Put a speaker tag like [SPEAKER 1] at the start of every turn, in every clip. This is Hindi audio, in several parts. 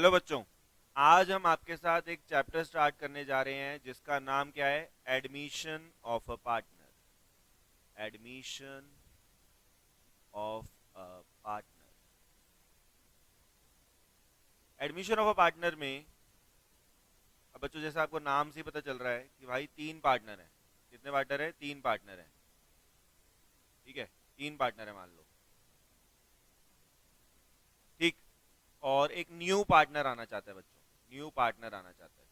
[SPEAKER 1] हेलो बच्चों। आज हम आपके साथ एक चैप्टर स्टार्ट करने जा रहे हैं जिसका नाम क्या है? Admission of a partner. Admission of a partner. Admission of a partner में अब बच्चों जैसा आपको नाम से ही पता चल रहा है कि भाई तीन पार्टनर हैं। कितने पार्टनर हैं? तीन पार्टनर हैं। ठीक है, तीन पार्टनर है मान लो। ठीक। और एक न्यू पार्टनर आना चाहता है बच्चों, न्यू पार्टनर आना चाहता है।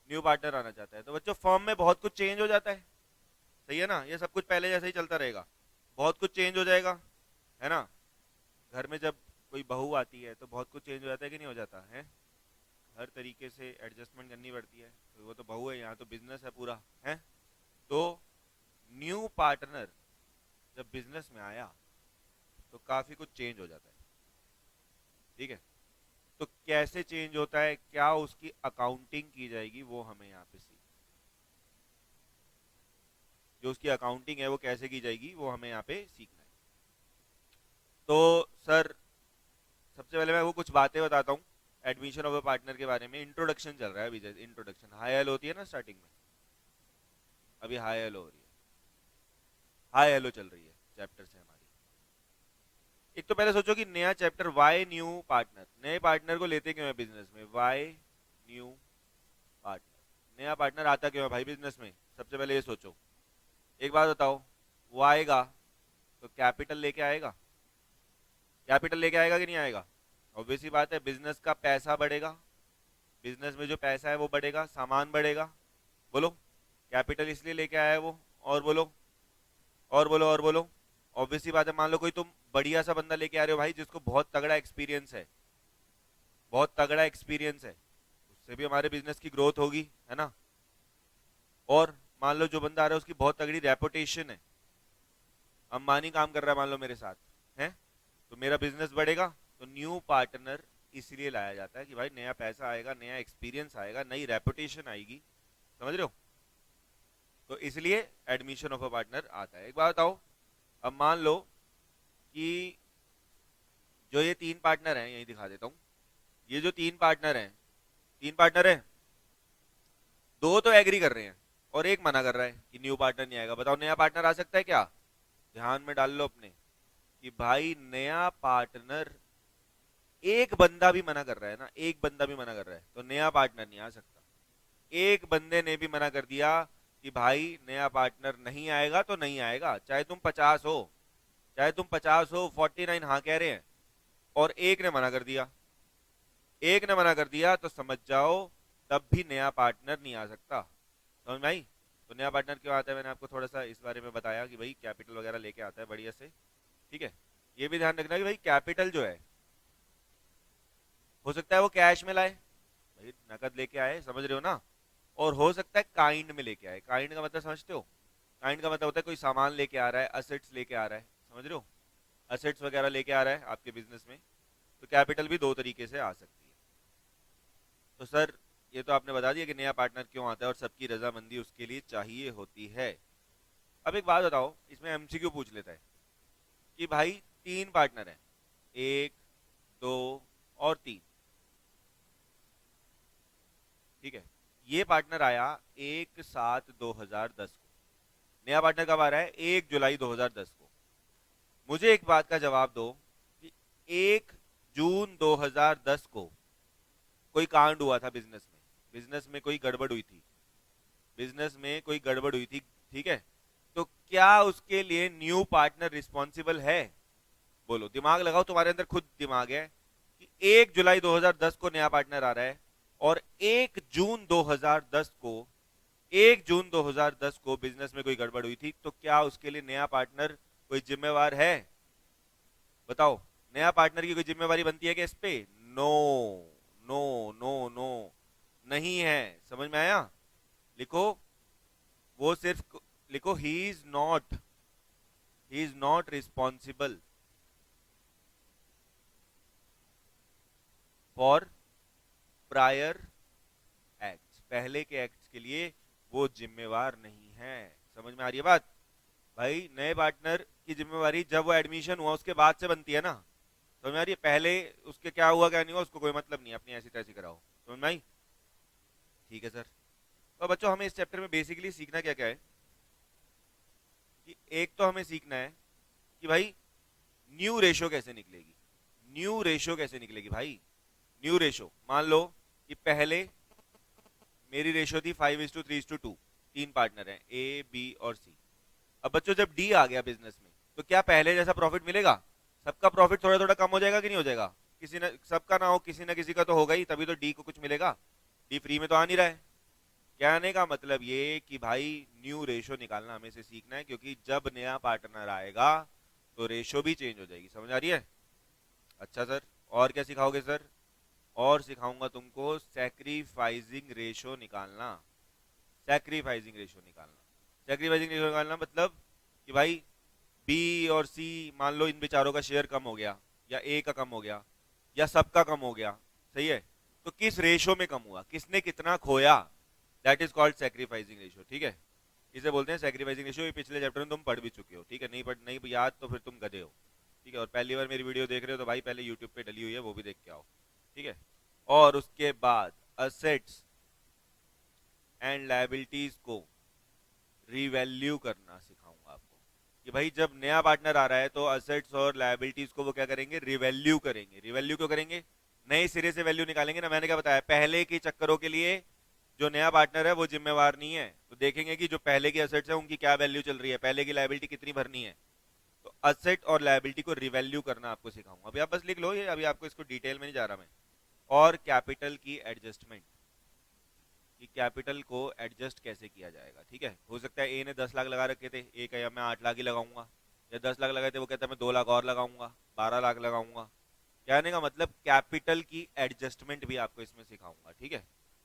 [SPEAKER 1] न्यू पार्टनर आना चाहता है तो बच्चों फर्म में बहुत कुछ चेंज हो जाता है। सही है ना? ये सब कुछ पहले जैसे ही चलता रहेगा, बहुत कुछ चेंज हो जाएगा, है ना? घर में जब कोई बहू आती है तो बहुत कुछ चेंज हो जाता है कि नहीं हो जाता है? हर तरीके से एडजस्टमेंट करनी पड़ती है, तो वो तो बहू है, यहाँ तो बिजनेस है पूरा, है? तो न्यू पार्टनर जब बिजनेस में आया तो काफी कुछ चेंज हो जाता है। ठीक है, तो कैसे चेंज होता है, क्या उसकी अकाउंटिंग की जाएगी, वो हमें यहाँ पे सीख, जो उसकी अकाउंटिंग है वो कैसे की जाएगी वो हमें यहाँ पे सीखना है। तो सर सबसे पहले मैं वो कुछ बातें बताता हूँ एडमिशन ऑफ अ पार्टनर के बारे में। इंट्रोडक्शन चल रहा है अभी, जैसे इंट्रोडक्शन हाई एल होती है ना स्टार्टिंग में, अभी हाई एल हो रही है, हाई एलो चल रही है चैप्टर से हमारी। एक तो पहले सोचो कि नया चैप्टर वाई न्यू पार्टनर, नए पार्टनर को लेते क्यों है बिजनेस में? वाई न्यू पार्टनर, नया पार्टनर आता क्यों है भाई बिजनेस में? सबसे पहले ये सोचो। एक बात बताओ, वो आएगा तो कैपिटल लेके आएगा, कैपिटल लेके आएगा कि नहीं आएगा? ऑब्वियस सी बात है, बिजनेस का पैसा बढ़ेगा, बिजनेस में जो पैसा है वो बढ़ेगा, सामान बढ़ेगा। बोलो, कैपिटल इसलिए लेके आया है वो। और बोलो, और बोलो, और बोलो। ऑब्वियस सी बात है, मान लो कोई तुम बढ़िया सा बंदा लेके आ रहे हो भाई जिसको बहुत तगड़ा एक्सपीरियंस है, बहुत तगड़ा एक्सपीरियंस है, उससे भी हमारे बिजनेस की ग्रोथ होगी, है ना? और मान लो जो बंदा आ रहा है उसकी बहुत तगड़ी रेपुटेशन है, अंबानी काम कर रहा है मान लो मेरे साथ, है? तो मेरा बिजनेस बढ़ेगा। तो न्यू पार्टनर इसलिए लाया जाता है कि भाई नया पैसा आएगा, नया एक्सपीरियंस आएगा, नई रेपुटेशन आएगी। समझ रहे हो? तो इसलिए एडमिशन ऑफ अ पार्टनर आता है। एक बात बताओ, अब मान लो कि जो ये तीन पार्टनर हैं, यही दिखा देता हूँ, ये जो तीन पार्टनर हैं, तीन पार्टनर हैं, दो तो एग्री कर रहे हैं और एक मना कर रहा है कि न्यू पार्टनर नहीं आएगा। बताओ नया पार्टनर आ सकता है क्या? ध्यान में डाल लो अपने कि भाई नया पार्टनर, एक बंदा भी मना कर रहा है ना, एक बंदा भी मना कर रहा है तो नया पार्टनर नहीं आ सकता। एक बंदे ने भी मना कर दिया कि भाई नया पार्टनर नहीं आएगा तो नहीं आएगा, चाहे तुम 50 हो, चाहे तुम 50 हो, 49 हाँ कह रहे हैं और एक ने मना कर दिया, एक ने मना कर दिया, तो समझ जाओ तब भी नया पार्टनर नहीं आ सकता। समझ में आई? तो नया पार्टनर क्यों आता है, मैंने आपको थोड़ा सा इस बारे में बताया कि भाई कैपिटल वगैरह लेके आता है बढ़िया से। ठीक है, ये भी ध्यान रखना कि भाई कैपिटल जो है, हो सकता है वो कैश में लाए, भाई नकद लेके आए, समझ रहे हो ना? और हो सकता है काइंड में लेके आए। काइंड का मतलब समझते हो? काइंड का मतलब होता है कोई सामान लेके आ रहा है, असेट्स लेके आ रहा है, समझ रहे हो? असेट्स वगैरह लेके आ रहा है आपके बिजनेस में। तो कैपिटल भी दो तरीके से आ सकती है। तो सर ये तो आपने बता दिया कि नया पार्टनर क्यों आता है और सबकी रजामंदी उसके लिए चाहिए होती है। अब एक बात बताओ, इसमें एमसीक्यू पूछ लेता है कि भाई तीन पार्टनर हैं, एक, दो और तीन। ठीक है, ये पार्टनर आया 1/7/2010 को। नया पार्टनर कब आ रहा है? 1 जुलाई 2010 को। मुझे एक बात का जवाब दो कि 1 जून 2010 को कोई कांड हुआ था बिजनेस में, बिजनेस में कोई गड़बड़ हुई थी, बिजनेस में कोई गड़बड़ हुई थी, ठीक है? तो क्या उसके लिए न्यू पार्टनर रिस्पॉन्सिबल है? बोलो, दिमाग लगाओ, तुम्हारे अंदर खुद दिमाग है कि 1 जुलाई 2010 को नया पार्टनर आ रहा है और 1 जून 2010 को, 1 जून 2010 को बिजनेस में कोई गड़बड़ हुई थी, तो क्या उसके लिए नया पार्टनर कोई जिम्मेवार है? बताओ, नया पार्टनर की कोई जिम्मेवारी बनती है क्या इस पे? नो, नो, नो, नो, नहीं है। समझ में आया? लिखो, वो सिर्फ लिखो, he is not responsible for prior acts, पहले के एक्ट्स के लिए वो जिम्मेवार नहीं है। समझ में आ रही है बात? भाई नए पार्टनर की जिम्मेवारी जब वो एडमिशन हुआ उसके बाद से बनती है ना, समझ में आ रही है? पहले उसके क्या हुआ क्या नहीं हुआ उसको कोई मतलब नहीं, अपनी ऐसी तैसी कराओ। समझ में आई? ठीक है सर। तो बच्चों हमें इस चैप्टर में बेसिकली सीखना क्या क्या है कि एक तो हमें सीखना है कि भाई न्यू रेशो कैसे निकलेगी। न्यू रेशो कैसे निकलेगी भाई? न्यू रेशो मान लो कि पहले मेरी रेशो थी 5:3:2, तीन पार्टनर हैं ए बी और सी। अब बच्चों जब डी आ गया बिजनेस में तो क्या पहले जैसा प्रॉफिट मिलेगा? सबका प्रॉफिट थोड़ा थोड़ा कम हो जाएगा कि नहीं हो जाएगा? किसी न सबका ना हो, किसी ना किसी का तो होगा ही, तभी तो डी को कुछ मिलेगा। डी फ्री में तो आ नहीं रहा है। कहने का मतलब ये कि भाई न्यू रेशो निकालना हमें से सीखना है, क्योंकि जब नया पार्टनर आएगा तो रेशो भी चेंज हो जाएगी। समझ आ रही है? अच्छा सर, और क्या सिखाओगे सर? और सिखाऊंगा तुमको सैक्रिफाइसिंग रेशो निकालना। सैक्रिफाइसिंग रेशो निकालना। सैक्रिफाइसिंग रेशो निकालना मतलब कि भाई बी और सी, मान लो इन बेचारों का शेयर कम हो गया, या ए का कम हो गया, या सबका कम हो गया। सही है? तो किस रेशो में कम हुआ, किसने कितना खोया, that is called sacrificing ratio. ठीक है? इसे बोलते हैं सैक्रिफाइसिंग रेशो। ये पिछले चैप्टर में तुम पढ़ भी चुके हो। ठीक है? नहीं याद तो फिर तुम गधे हो। ठीक है? और पहली बार मेरी वीडियो देख रहे हो तो भाई पहले यूट्यूब पे डली हुई है, वो भी देख के आओ। ठीक है? और उसके बाद असेट्स एंड लायबिलिटीज को रिवैल्यू करना सिखाऊंगा आपको कि भाई जब नया पार्टनर आ रहा है तो असेट्स और लायबिलिटीज को वो क्या करेंगे? रिवैल्यू करेंगे। रिवैल्यू क्यों करेंगे? नए सिरे से वैल्यू निकालेंगे ना। मैंने क्या बताया, पहले के चक्करों के लिए जो नया पार्टनर है वो जिम्मेवार नहीं है। तो देखेंगे कि जो पहले की असेट्स है उनकी क्या वैल्यू चल रही है, पहले की लायबिलिटी कितनी भरनी है। तो असेट और लायबिलिटी को रिवैल्यू करना आपको सिखाऊंगा। अभी आप बस लिख लो ये, अभी आपको इसको डिटेल में नहीं जा रहा मैं। और कैपिटल की एडजस्टमेंट, कि कैपिटल को एडजस्ट कैसे किया जाएगा। ठीक है? हो सकता है ए ने 10 लाख लगा रखे थे, ए का मैं 8 लाख ही लगाऊंगा, या 10 लाख लगाए थे वो कहता है मैं 2 लाख और लगाऊंगा, 12 लाख लगाऊंगा। कहने का मतलब कैपिटल की एडजस्टमेंट भी आपको इसमें सिखाऊंगा। ठीक है?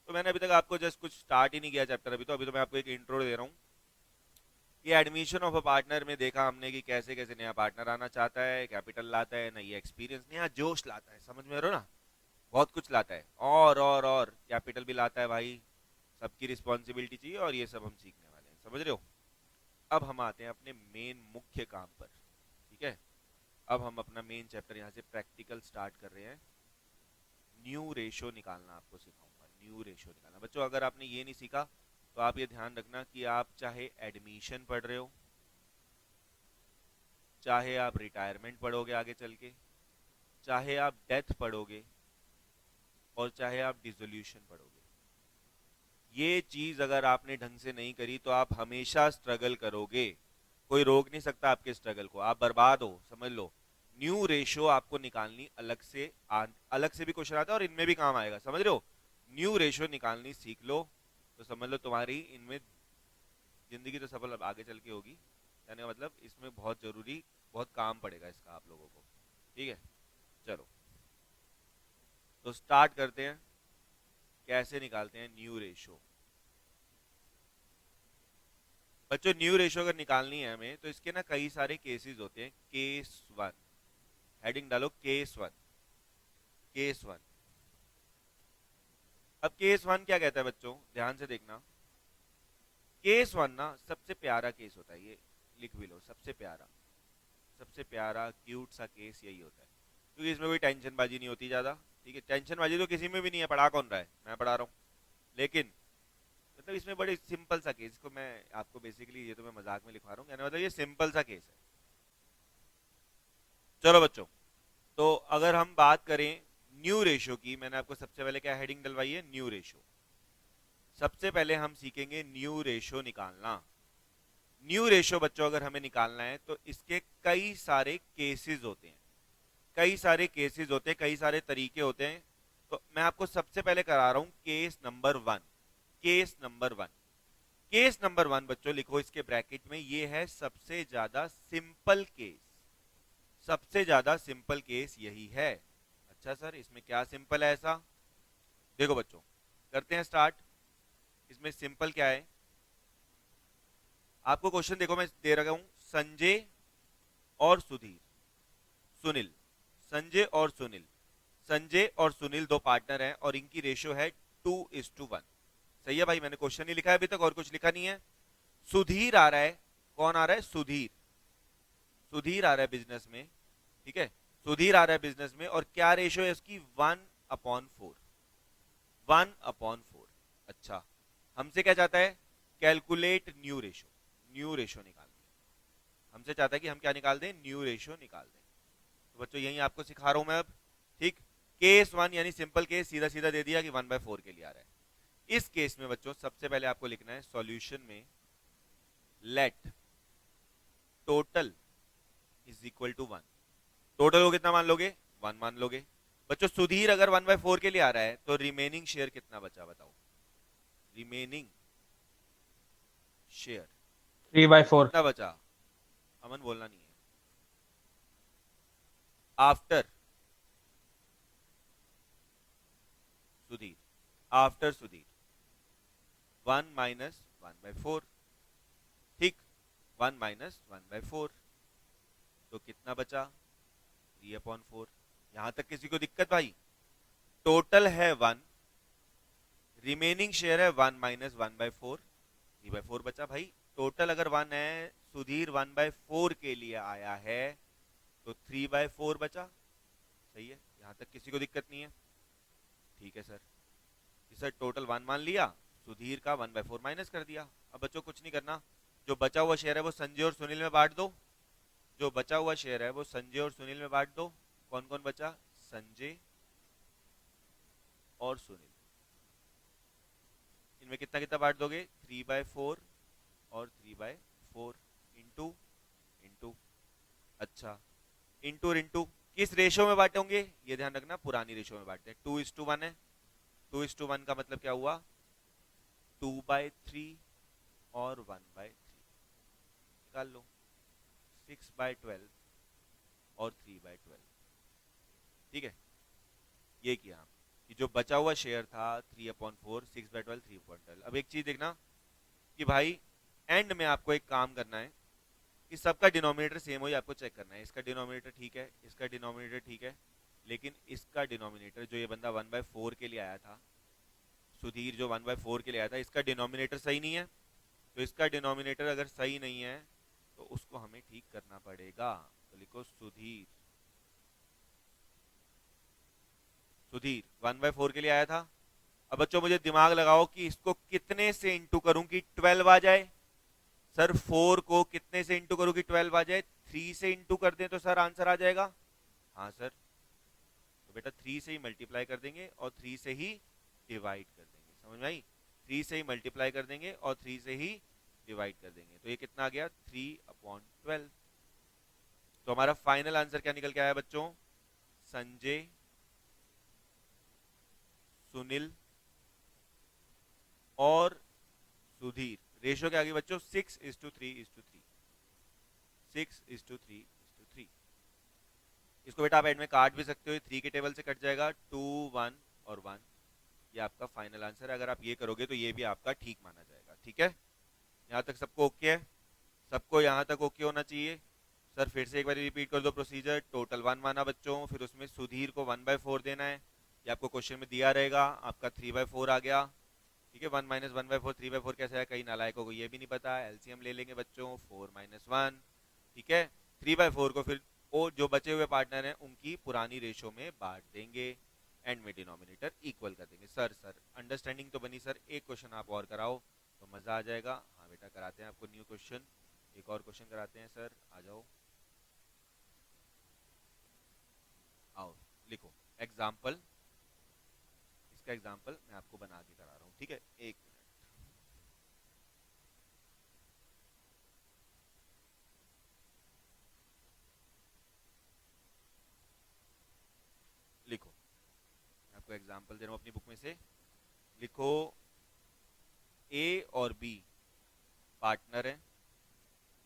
[SPEAKER 1] तो मैंने अभी तक आपको जस्ट कुछ स्टार्ट ही नहीं किया चैप्टर, अभी तो मैं आपको एक इंट्रो दे रहा हूँ कि एडमिशन ऑफ अ पार्टनर में देखा हमने कि कैसे कैसे नया पार्टनर आना चाहता है, कैपिटल लाता है, नई एक्सपीरियंस, नया जोश लाता है। समझ में आ रहा हो ना? बहुत कुछ लाता है, और कैपिटल भी लाता है भाई, सबकी रिस्पॉन्सिबिलिटी चाहिए, और ये सब हम सीखने वाले हैं। समझ रहे हो? अब हम आते हैं अपने मेन मुख्य काम पर। ठीक है? अब हम अपना मेन चैप्टर यहाँ से प्रैक्टिकल स्टार्ट कर रहे हैं। न्यू रेशो निकालना आपको सिखाऊंगा। न्यू रेशो निकालना बच्चों, अगर आपने ये नहीं सीखा तो आप ये ध्यान रखना कि आप चाहे एडमिशन पढ़ रहे हो, चाहे आप रिटायरमेंट पढ़ोगे आगे चल के, चाहे आप डेथ पढ़ोगे, और चाहे आप डिसोल्यूशन पढ़ोगे, ये चीज अगर आपने ढंग से नहीं करी तो आप हमेशा स्ट्रगल करोगे। कोई रोक नहीं सकता आपके स्ट्रगल को, आप बर्बाद हो, समझ लो। न्यू रेशो आपको निकालनी अलग से अलग से भी क्वेश्चन आता है और इनमें भी काम आएगा। समझ रहे हो? न्यू रेशो निकालनी सीख लो तो समझ लो तुम्हारी इनमें जिंदगी तो सफल आगे चल के होगी। यानी मतलब इसमें बहुत जरूरी, बहुत काम पड़ेगा इसका आप लोगों को। ठीक है? चलो तो स्टार्ट करते हैं, कैसे निकालते हैं न्यू रेशो। बच्चों न्यू रेशो अगर निकालनी है हमें तो इसके ना कई सारे केसेस होते हैं। केस वन, हेडिंग डालो केस वन। केस वन, अब केस वन क्या कहता है बच्चों, ध्यान से देखना। केस वन ना सबसे प्यारा केस होता है, ये लिख भी लो, सबसे प्यारा, सबसे प्यारा क्यूट सा केस यही होता है, क्योंकि इसमें कोई टेंशन बाजी नहीं होती ज्यादा। ठीक है? टेंशन बाजी तो किसी में भी नहीं है, पढ़ा कौन रहा है, मैं पढ़ा रहा हूँ। लेकिन मतलब इसमें बड़े सिंपल सा केस, इसको मैं आपको बेसिकली, ये तो मैं मजाक में लिखवा रहा हूँ, कहने मतलब ये सिंपल सा केस है। चलो बच्चों, तो अगर हम बात करें न्यू रेशो की, मैंने आपको सबसे पहले क्या हेडिंग डलवाई है, न्यू रेशो। सबसे पहले हम सीखेंगे न्यू रेशो निकालना। न्यू रेशो बच्चों अगर हमें निकालना है तो इसके कई सारे केसेस होते हैं, कई सारे केसेस होते हैं, कई सारे तरीके होते हैं। तो मैं आपको सबसे पहले करा रहा हूं case number one. Case number one, case number one बच्चों लिखो इसके ब्रैकेट में, ये है सबसे ज्यादा सिंपल केस। सबसे ज्यादा सिंपल केस यही है। अच्छा सर इसमें क्या सिंपल है ऐसा? देखो बच्चों, करते हैं स्टार्ट। इसमें सिंपल क्या है, आपको क्वेश्चन देखो मैं दे रखा हूं, संजय और सुधीर, सुनील, संजय और सुनील, संजय और सुनील दो पार्टनर हैं और इनकी रेशियो है 2:1। सही है भाई? मैंने क्वेश्चन नहीं लिखा है अभी तक और कुछ लिखा नहीं है। सुधीर आ रहा है, कौन आ रहा है? सुधीर, सुधीर आ रहा है बिजनेस में। ठीक है? सुधीर आ रहा है बिजनेस में और क्या रेशो है उसकी 1/4। 1/4। अच्छा, हमसे क्या चाहता है? Calculate new ratio. New ratio निकालनी है हमसे, चाहता है कि हम क्या निकाल दें? न्यू रेशो निकाल दें। तो बच्चों यही आपको सिखा रहा हूं मैं अब। ठीक, केस 1 यानी सिंपल केस, सीधा सीधा दे दिया कि 1/4 के लिए आ रहा है। इस केस में बच्चों सबसे पहले आपको लिखना है सॉल्यूशन में let total is equal to 1। Total को कितना मान लोगे? 1 मान लोगे। बच्चों सुधीर अगर 1/4 के लिए आ रहा है तो रिमेनिंग शेयर कितना बचा बताओ? Remaining share
[SPEAKER 2] 3/4।
[SPEAKER 1] कितना बचा? अमन बोलना नहीं है। After Sudhir, after Sudhir 1 minus 1/4। ठीक, 1 माइनस 1/4 तो कितना बचा? 3/4। यहां तक किसी को दिक्कत भाई? टोटल है 1, रिमेनिंग शेयर है 1 माइनस 1/4, 3/4 बचा भाई। टोटल अगर 1 है, सुधीर 1/4 के लिए आया है तो 3/4 बचा। सही है, यहां तक किसी को दिक्कत नहीं है? ठीक है सर। सर टोटल 1 मान लिया, सुधीर का 1/4 माइनस कर दिया। अब बच्चों कुछ नहीं करना, जो बचा हुआ शेयर है वो संजय और सुनील में बांट दो। जो बचा हुआ शेयर है वो संजय और सुनील में बांट दो। कौन कौन बचा? संजय और सुनील। इनमें कितना कितना बांट दोगे? 3/4 और 3/4 इंटू इंटू। अच्छा, इंटू और इंटू किस रेशो में बांटेंगे? ये ध्यान रखना, पुरानी रेशो में बांटते हैं। 2:1 है, 2:1 का मतलब क्या हुआ? 2/3 और 1/3 निकाल लो। 6/12 और 3/12। ठीक है, ये किया हम कि जो बचा हुआ शेयर था 3/4, 6/12, 3/12। अब एक चीज देखना कि भाई एंड में आपको एक काम करना है कि सबका डिनोमिनेटर सेम हो, आपको चेक करना है। इसका डिनोमिनेटर ठीक है, इसका डिनोमिनेटर ठीक है, लेकिन इसका डिनोमिनेटर जो ये बंदा 1/4 के लिए आया था, सुधीर जो 1/4 के लिए आया था, इसका डिनोमिनेटर सही नहीं है। तो इसका डिनोमिनेटर अगर सही नहीं है तो उसको हमें ठीक करना पड़ेगा। तो लिखो सुधीर, सुधीर 1/4 के लिए आया था। अब बच्चों मुझे दिमाग लगाओ कि इसको कितने से इंटू करूं कि 12 आ जाए? सर 4 को कितने से इंटू करूं कि 12 आ जाए? 3 से इंटू कर दें तो सर आंसर आ जाएगा। हाँ सर, तो बेटा 3 से ही मल्टीप्लाई कर देंगे और 3 से ही डिवाइड कर देंगे। समझ में आई? 3 से ही मल्टीप्लाई कर देंगे और 3 से ही डिवाइड कर देंगे। तो ये कितना आ गया? 3/12। तो हमारा फाइनल आंसर क्या निकल के आया बच्चों? संजय, सुनील और सुधीर रेशो क्या आ गई बच्चों? 6:3:3। 6:3:3। इसको बेटा आप एंड में काट भी सकते हो, 3 के टेबल से कट जाएगा। 2, 1 और 1, ये आपका फाइनल आंसर है। अगर आप ये करोगे तो ये भी आपका ठीक माना जाएगा। ठीक है, यहाँ तक सबको ओके है? सबको यहाँ तक ओके होना चाहिए। सर फिर से एक बार रिपीट कर दो प्रोसीजर। टोटल 1 माना बच्चों, फिर उसमें सुधीर को 1/4 देना है। ये आपको क्वेश्चन में दिया रहेगा। आपका 3/4 आ गया। ठीक है, 1 माइनस 1/4, 3/4 कैसे है? कई नालायकों को ये भी नहीं पता। एलसीएम ले लेंगे बच्चों, 4 माइनस 1। ठीक है, 3/4 को फिर वो जो बचे हुए पार्टनर हैं उनकी पुरानी रेशो में बांट देंगे। एंड में डिनोमिनेटर इक्वल कर देंगे। सर अंडरस्टैंडिंग तो बनी सर? एक क्वेश्चन आप और कराओ तो मजा आ जाएगा। हाँ बेटा कराते हैं आपको न्यू क्वेश्चन, एक और क्वेश्चन कराते हैं सर। आ जाओ, आओ लिखो एग्जाम्पल। इसका एग्जाम्पल मैं आपको बना के करा रहा हूँ। ठीक है, एक मिनट। लिखो, मैं आपको एग्जाम्पल दे रहा हूँ अपनी बुक में से। लिखो ए और बी पार्टनर है,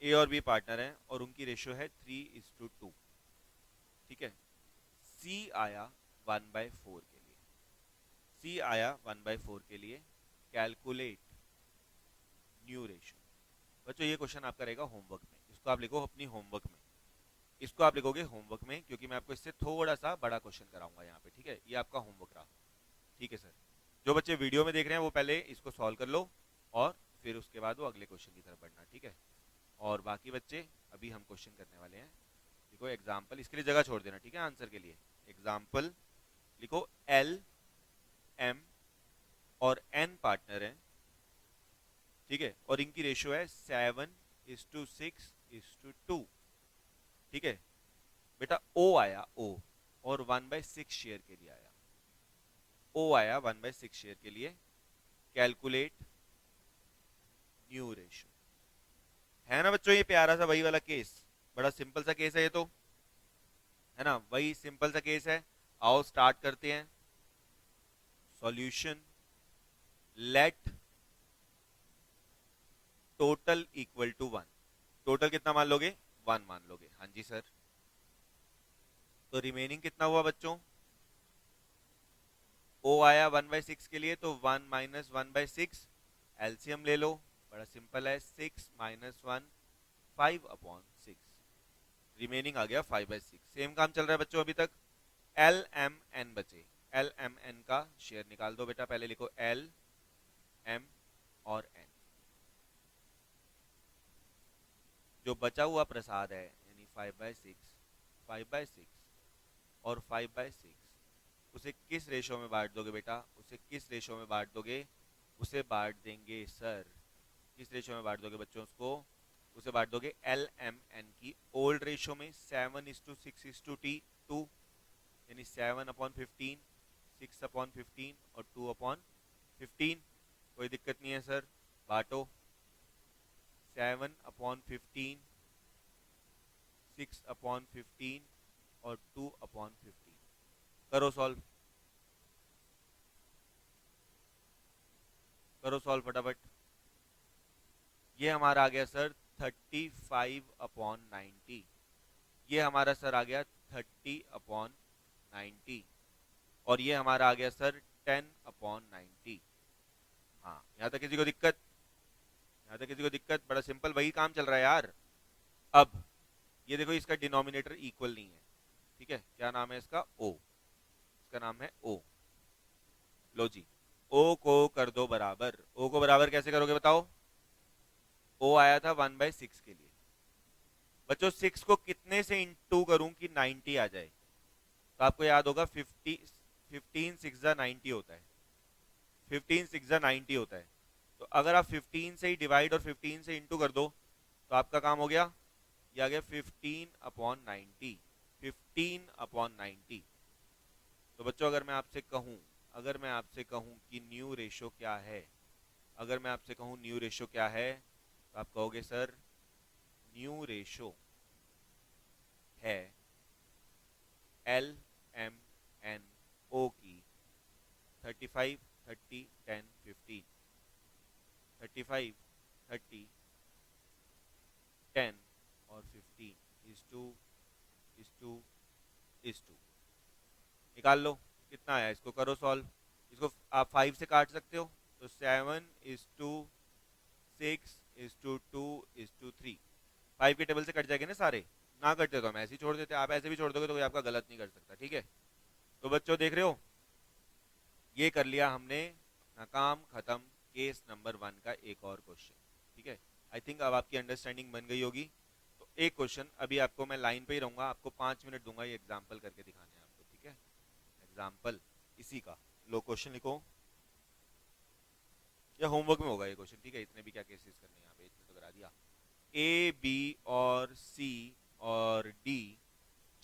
[SPEAKER 1] ए और बी पार्टनर है और उनकी रेशियो है 3:2। ठीक है, सी आया 1/4 के लिए। सी आया 1/4 के लिए। Calculate new ratio. बच्चों ये क्वेश्चन आपका रहेगा होमवर्क में, इसको आप लिखो अपनी होमवर्क में। इसको आप लिखोगे होमवर्क में क्योंकि मैं आपको इससे थोड़ा सा बड़ा क्वेश्चन कराऊंगा यहाँ पे। ठीक है, ये आपका होमवर्क रहा। ठीक है सर, जो बच्चे वीडियो में देख रहे हैं वो पहले इसको सॉल्व कर लो और फिर उसके बाद वो अगले क्वेश्चन की तरफ बढ़ना। ठीक है, और बाकी बच्चे अभी हम क्वेश्चन करने वाले हैं लिखो एग्जाम्पल, इसके लिए जगह छोड़ देना, ठीक है, आंसर के लिए। एग्जाम्पल लिखो, एल एम और एन पार्टनर है, ठीक है, और इनकी रेशियो है 7:6:2, ठीक है। बेटा ओ आया, ओ, और 1/6 शेयर के लिए आया, ओ आया 1/6 शेयर के लिए। Calculate new ratio. है ना बच्चों, ये प्यारा सा वही वाला केस, बड़ा सिंपल सा केस है ये तो, है ना, वही सिंपल सा केस है। आओ स्टार्ट करते हैं। Solution, let total equal to 1। Total कितना मान लोगे? 1 मान लोगे, हाँ जी सर। तो रिमेनिंग कितना हुआ बच्चों? ओ आया 1/6 के लिए, तो 1 माइनस 1/6, एलसीएम ले लो, बड़ा सिंपल है, 6 माइनस 1, 5/6। रिमेनिंग आ गया 5/6। सेम काम चल रहा है बच्चों अभी तक। एल एम एन बचे, एल एम एन का शेयर निकाल दो बेटा। पहले लिखो एल एम और एन। जो बचा हुआ प्रसाद है यानी 5/6, 5/6 और 5/6, उसे किस रेशो में बांट दोगे बेटा? उसे किस रेशो में बांट दोगे? उसे बांट देंगे सर, किस रेशो में बांट दोगे बच्चों उसको? उसे बांट दोगे एल एम एन की ओल्ड रेशो में, 7:6:2, यानी 7/15, 6/15 और 2/15। कोई दिक्कत नहीं है सर, बांटो। 7/15, 6/15 और 2/15। करो सॉल्व, करो सॉल्व फटाफट। ये हमारा आ गया सर 35/90। ये हमारा सर आ गया 30/90, और ये हमारा आ गया सर 10/90। हाँ, यहाँ तक किसी को दिक्कत? यहाँ तक किसी को दिक्कत? बड़ा सिंपल वही काम चल रहा है यार। अब ये देखो, इसका डिनोमिनेटर इक्वल नहीं है, ठीक है। क्या नाम है इसका? ओ, इसका नाम है ओ। लो जी, ओ को कर दो बराबर। ओ को बराबर कैसे करोगे बताओ? ओ आया था 1/6 के लिए बच्चों, 6 को कितने से इंटू करूं कि 90 आ जाए? तो आपको याद होगा 15 6 90 होता है, 15 6 90 होता है। तो अगर आप 15 से ही डिवाइड और 15 से इंटू कर दो तो आपका काम हो गया। ये आ गया 15/90, 15/90। तो बच्चों अगर मैं आपसे कहूं, अगर मैं आपसे कहूं कि न्यू रेशो क्या है, अगर मैं आपसे कहूं न्यू रेशो क्या है, तो आप कहोगे सर न्यू रेशो है एल एम एन ओ की 35 30 10 15, 35 30 10 और 15 is to is to is to. निकाल लो कितना आया, इसको करो सॉल्व। इसको आप 5 से काट सकते हो, तो 7:6:2:3। 5 के टेबल से कट जाएंगे ना सारे, ना कटते तो हम ऐसे ही छोड़ देते, आप ऐसे भी छोड़ दोगे तो कोई आपका गलत नहीं कर सकता, ठीक है। तो बच्चों देख रहे हो, ये कर लिया हमने अपना काम खत्म। केस नंबर 1 का एक और क्वेश्चन, ठीक है। आई थिंक अब आपकी अंडरस्टैंडिंग बन गई होगी। तो एक क्वेश्चन अभी आपको मैं लाइन पे ही रहूंगा, आपको 5 मिनट दूंगा ये एग्जाम्पल करके दिखाने आपको, ठीक है। एग्जाम्पल इसी का, लो क्वेश्चन लिखो, या होमवर्क में होगा ये क्वेश्चन, ठीक है। इतने भी क्या केसेस करने हैं यहाँ पे, इतने तो करा दिया। ए बी और सी और डी,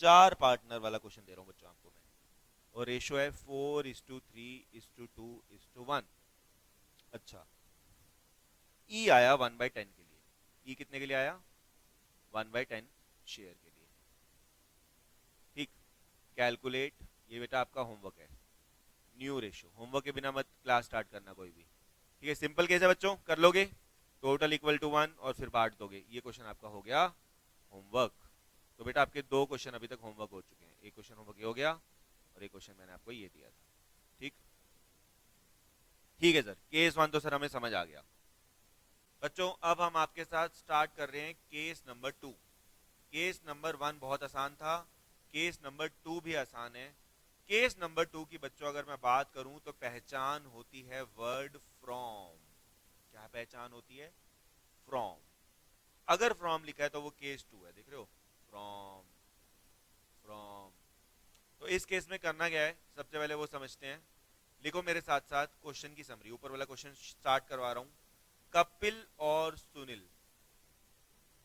[SPEAKER 1] 4 पार्टनर वाला क्वेश्चन दे रहा हूँ बच्चों आपको मैं, और रेशो है 4:3:2:1। अच्छा, ई आया 1/10 के लिए। ई कितने के लिए आया? 1/10 शेयर के लिए, ठीक। कैलकुलेट, ये बेटा आपका होमवर्क है, न्यू रेशो। होमवर्क के बिना मत क्लास स्टार्ट करना कोई भी, ठीक है। सिंपल केस है बच्चों, कर लोगे। टोटल इक्वल टू 1 और फिर बांट दोगे। ये क्वेश्चन आपका हो गया होमवर्क। तो बेटा आपके 2 क्वेश्चन अभी तक होमवर्क हो चुके हैं। एक क्वेश्चन होमवर्क ये हो गया, और एक क्वेश्चन मैंने आपको ये दिया था, ठीक। ठीक है सर, केस 1 तो सर हमें समझ आ गया। बच्चों अब हम आपके साथ स्टार्ट कर रहे हैं केस नंबर 2। केस नंबर 1 बहुत आसान था, केस नंबर 2 भी आसान है। केस नंबर 2 की बच्चों अगर मैं बात करूं तो पहचान होती है वर्ड फ्रॉम। क्या पहचान होती है? फ्रॉम। अगर फ्रॉम लिखा है तो वो केस 2 है, देख रहे हो, फ्रॉम। इस केस में करना क्या है, सबसे पहले वो समझते हैं। लिखो मेरे साथ साथ क्वेश्चन की समरी, ऊपर वाला क्वेश्चन स्टार्ट करवा रहा हूं। कपिल और सुनील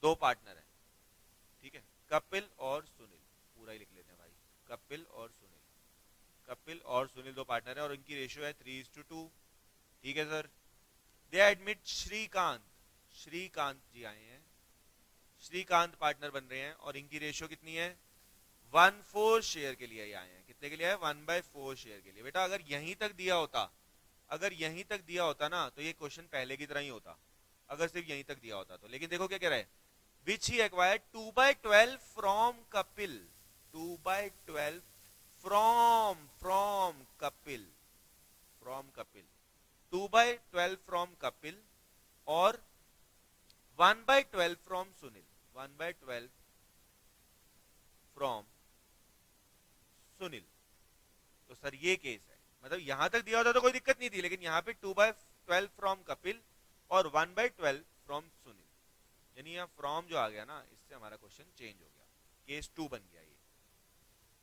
[SPEAKER 1] दो पार्टनर हैं, ठीक है, कपिल और सुनील, पूरा ही लिख लेते हैं भाई, कपिल और सुनील, कपिल और सुनील दो पार्टनर है और इनकी रेशियो है 3:2। ठीक है sir. They admit Shrikant, Shrikant ji आए हैं, श्रीकांत पार्टनर बन रहे हैं और इनकी रेशियो कितनी है, 1/4 शेयर के लिए आए हैं। कितने के लिए है, 1/4 शेयर के लिए। बेटा अगर यहीं तक दिया होता, अगर यहीं तक दिया होता ना तो ये क्वेश्चन पहले की तरह ही होता, अगर सिर्फ यहीं तक दिया होता तो। लेकिन देखो क्या कह रहा है, which he acquired 2/12 from Kapil, 2/12 from Kapil, from Kapil, 2/12 from Kapil और 1/12 फ्रॉम सुनील, 1/12 फ्रॉम सुनील। तो सर ये केस है, मतलब यहां तक दिया होता तो कोई दिक्कत नहीं थी, लेकिन यहां पे 2/12 फ्रॉम कपिल और 1/12 फ्रॉम सुनील, यानी यहाँ फ्रॉम जो आ गया ना, इससे हमारा क्वेश्चन चेंज हो गया, केस 2 बन गया ये।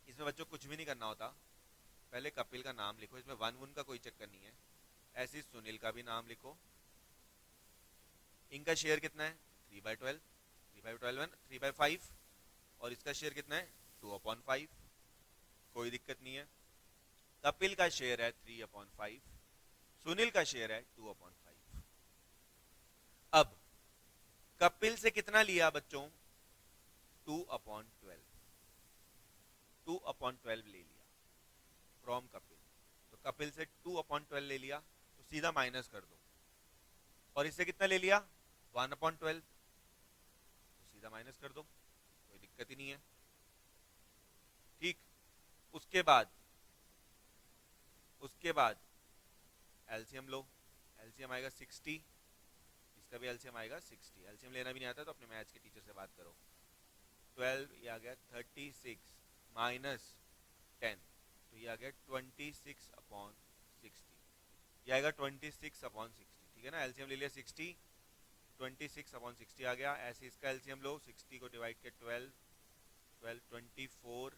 [SPEAKER 1] इसमें बच्चों कुछ भी नहीं करना होता, पहले कपिल का नाम लिखो, इसमें वन वन का कोई चक्कर नहीं है, ऐसे सुनील का भी नाम लिखो। इनका शेयर कितना है, 3/12, 3/12 3/5, और इसका शेयर कितना है, 2/5, कोई दिक्कत नहीं है। कपिल का शेयर है 3/5, सुनील का शेयर है 2/5। अब कपिल से कितना लिया बच्चों, 2/12, 2/12 ले लिया फ्रॉम कपिल, तो कपिल से 2/12 ले लिया तो सीधा माइनस कर दो, और इससे कितना ले लिया, 1/12, तो सीधा माइनस कर दो, कोई दिक्कत ही नहीं है। ठीक, उसके बाद एलसीएम लो, एलसीएम आएगा 60, इसका भी एलसीएम आएगा 60। एलसीएम लेना भी नहीं आता तो अपने मैथ्स के टीचर से बात करो। 12 ये आ गया 36 माइनस 10, तो ये आ गया 26/60, ये आएगा 26/60, ठीक है ना। एलसीएम ले लिया 60, 26/60 आ गया। ऐसे इसका एलसीएम लो, 60 को डिवाइड के 12, 24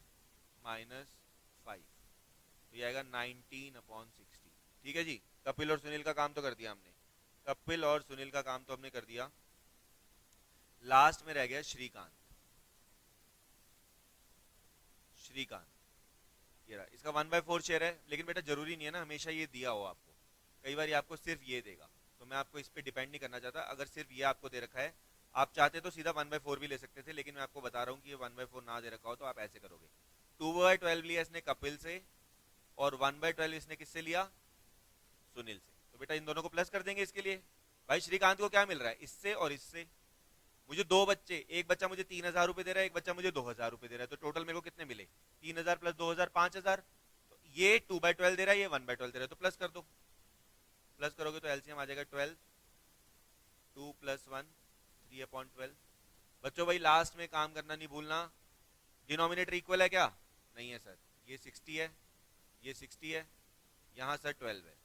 [SPEAKER 1] माइनस 5, तो ये आएगा 19/60। ठीक है जी, कपिल और सुनील का काम तो कर दिया हमने, कपिल और सुनील का काम तो हमने कर दिया। लास्ट में रह गया श्रीकांत, श्रीकांत ये रहा, इसका 1/4 शेयर है, लेकिन बेटा जरूरी नहीं है ना हमेशा ये दिया हो आपको, कई बार आपको सिर्फ ये देगा, तो मैं आपको इस पे डिपेंड नहीं करना चाहता। अगर सिर्फ ये आपको दे रखा है, आप चाहते तो सीधा 1/4 भी ले सकते थे, लेकिन मैं आपको बता रहा हूँ कि ये 1/4 ना दे रखा हो तो आप ऐसे करोगे, 2/12 लिया इसने कपिल से और 1/12 इसने किससे लिया, सुनील से, तो बेटा इन दोनों को प्लस कर देंगे इसके लिए। भाई श्रीकांत को क्या मिल रहा है, इससे और इससे, मुझे दो बच्चे, एक बच्चा मुझे 3,000 रुपए दे रहा है, एक बच्चा मुझे 2,000 रुपए दे रहा है, तो टोटल मेरे को कितने मिले, 3,000 प्लस 2,000 5,000। तो ये 2/12 दे रहा है, ये 1/12 दे रहा है, तो प्लस कर दो, प्लस करोगे तो एलसीएम आ जाएगा 12, 2 + 1 3/12। बच्चों भाई लास्ट में काम करना नहीं भूलना, डिनोमिनेटर इक्वल है क्या, नहीं है सर, ये 60 है, ये 60 है, यहाँ सर 12 है।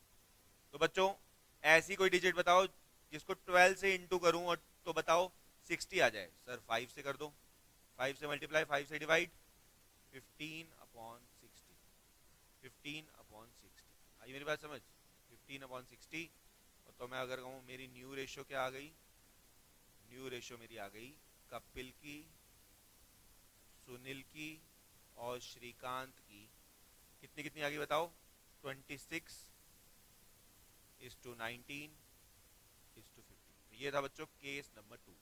[SPEAKER 1] तो बच्चों ऐसी कोई डिजिट बताओ जिसको 12 से इंटू करूं और तो बताओ 60 आ जाए। सर 5 से कर दो, 5 से मल्टीप्लाई, 5 से डिवाइड, 15/60, 15/60। आई मेरी बात समझ, 15/60। और तो मैं अगर कहूँ मेरी न्यू रेशियो क्या आ गई, न्यू रेशियो मेरी आ गई कपिल की, सुनील की और श्रीकांत की, कितनी कितनी आ गई बताओ, 26:19:15। तो ये था बच्चों केस नंबर 2।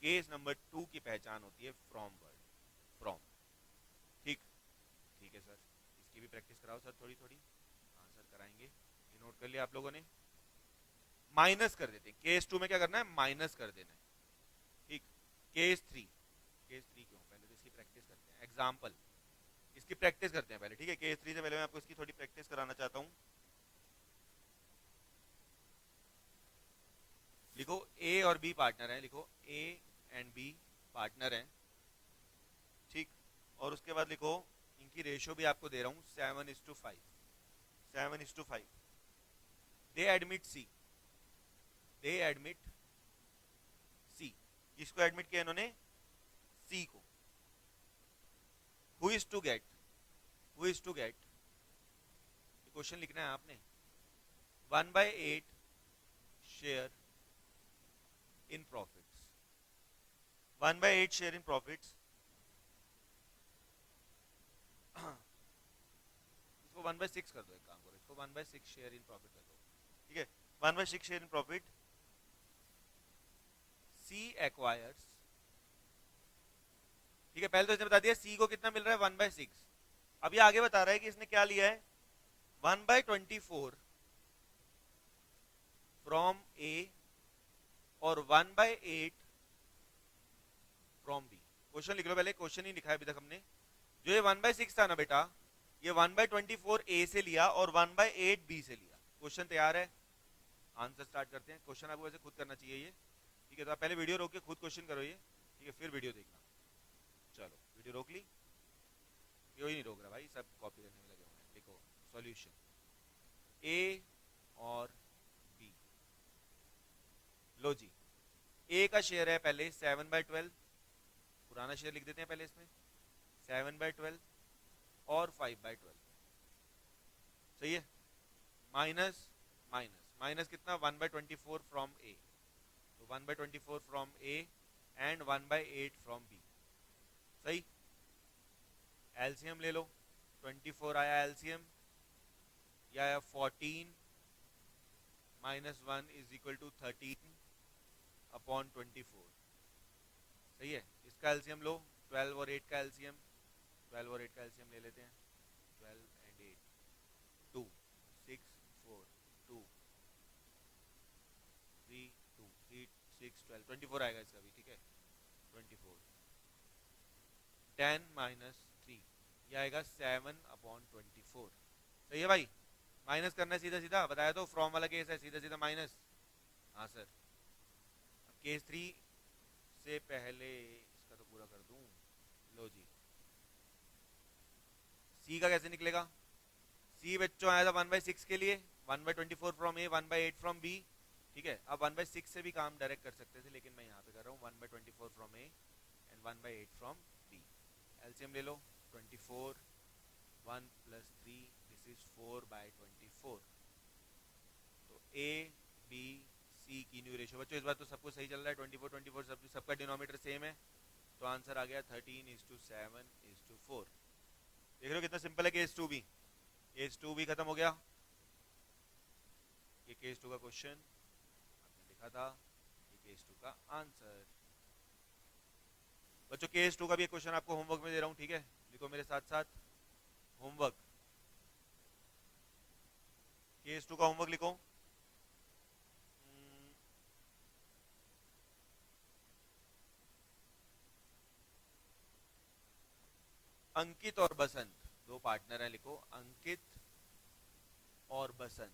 [SPEAKER 1] केस नंबर 2 की पहचान होती है फ्रॉम वर्ड, फ्रॉम। ठीक, ठीक है सर, इसकी भी प्रैक्टिस कराओ सर थोड़ी थोड़ी। हाँ सर कराएंगे, ये नोट कर लिया आप लोगों ने। माइनस कर देते हैं, केस 2 में क्या करना है, माइनस कर देना है। ठीक, केस 3, केस 3 क्यों, पहले तो इसकी प्रैक्टिस करते हैं, एग्जाम्पल इसकी प्रैक्टिस करते हैं पहले, ठीक है। केस 3 से पहले मैं आपको इसकी थोड़ी प्रैक्टिस कराना चाहता हूँ। लिखो ए और बी पार्टनर हैं, लिखो ए एंड बी पार्टनर हैं, ठीक। और उसके बाद लिखो इनकी रेशियो भी आपको दे रहा हूं 7:5, 7:5। दे एडमिट सी, दे एडमिट सी, किसको एडमिट किया इन्होंने, सी को। Who is to get, who is to get, question लिखना है आपने, 1/8 share in profits, 1/8 share in profits, इसको 1/6 कर दो, एक काम करो, इसको 1/6 शेयर इन प्रॉफिट कर दो, ठीक है, 1/6 share in profit, C acquires, ठीक है, पहले तो इसने बता दिया सी को कितना मिल रहा है 1/6, अब ये आगे बता रहा है कि इसने क्या लिया है 1/24 फ्रॉम ए और 1/8 फ्रॉम बी। क्वेश्चन लिख लो पहले, क्वेश्चन ही लिखा है अभी तक हमने, जो ये 1/6 था ना बेटा, ये 1/24 ए से लिया और 1/8 बी से लिया। क्वेश्चन तैयार है, आंसर स्टार्ट करते हैं। क्वेश्चन आपको वैसे खुद करना चाहिए ये, ठीक है, तो आप पहले वीडियो रोक के खुद क्वेश्चन करो ये, ठीक है, फिर वीडियो देखना। चलो वीडियो रोक ली, कोई नहीं रोक रहा भाई, सब कॉपी करने में लगे हुए हैं। लिखो सॉल्यूशन, ए और बी, लो जी, ए का शेयर है पहले 7/12, पुराना शेयर लिख देते हैं पहले इसमें, 7/12 और 5/12, सही है, माइनस माइनस माइनस कितना 1/24 फ्रॉम ए, तो 1/24 from A and 1/8 from B, सही। एलसीएम ले लो, 24 आया एलसीएम, या 14 minus 1 is equal to 13 upon 24, सही है। इसका एलसीएम लो, 12 और 8 का एलसीएम, 12 और 8 का एलसीएम ले लेते हैं, 12 एंड 8 2 6 4 2 3 2 3 6 12 24 आएगा इसका भी, ठीक है, 24 10 माइनस 3, यह आएगा 7/24, सही है भाई। माइनस करना है सीधा सीधा, बताया तो फ्रॉम वाला केस है, सीधा सीधा माइनस, हाँ सर। अब केस 3 से पहले इसका तो पूरा कर दूं, लो जी, सी का कैसे निकलेगा, सी बच्चों आया था 1/6 के लिए, 1/24 फ्रॉम ए, 1/8 फ्रॉम बी, ठीक है। अब 1/6 से भी काम डायरेक्ट कर सकते थे, लेकिन मैं यहाँ पे कर रहा हूँ 1/24 from A and 1/8 from B. LCM ले लो, 24 1 + 3 दिस इज 4/24, तो ए बी सी की न्यू रेशियो, बच्चों इस बार तो सब कुछ सही चल रहा है, 24 24 सबका डिनोमीटर सेम है, तो आंसर आ गया 13:7:4। देख रहे हो कितना सिंपल है केस 2 भी, केस 2 भी खत्म हो गया। ये केस 2 का क्वेश्चन आपने लिखा था, ये केस 2 का आंसर। बच्चों केस 2 का भी एक क्वेश्चन आपको होमवर्क में दे रहा हूं, ठीक है, लिखो मेरे साथ साथ होमवर्क, केस 2 का होमवर्क लिखो। अंकित और बसंत दो पार्टनर हैं, लिखो अंकित और बसंत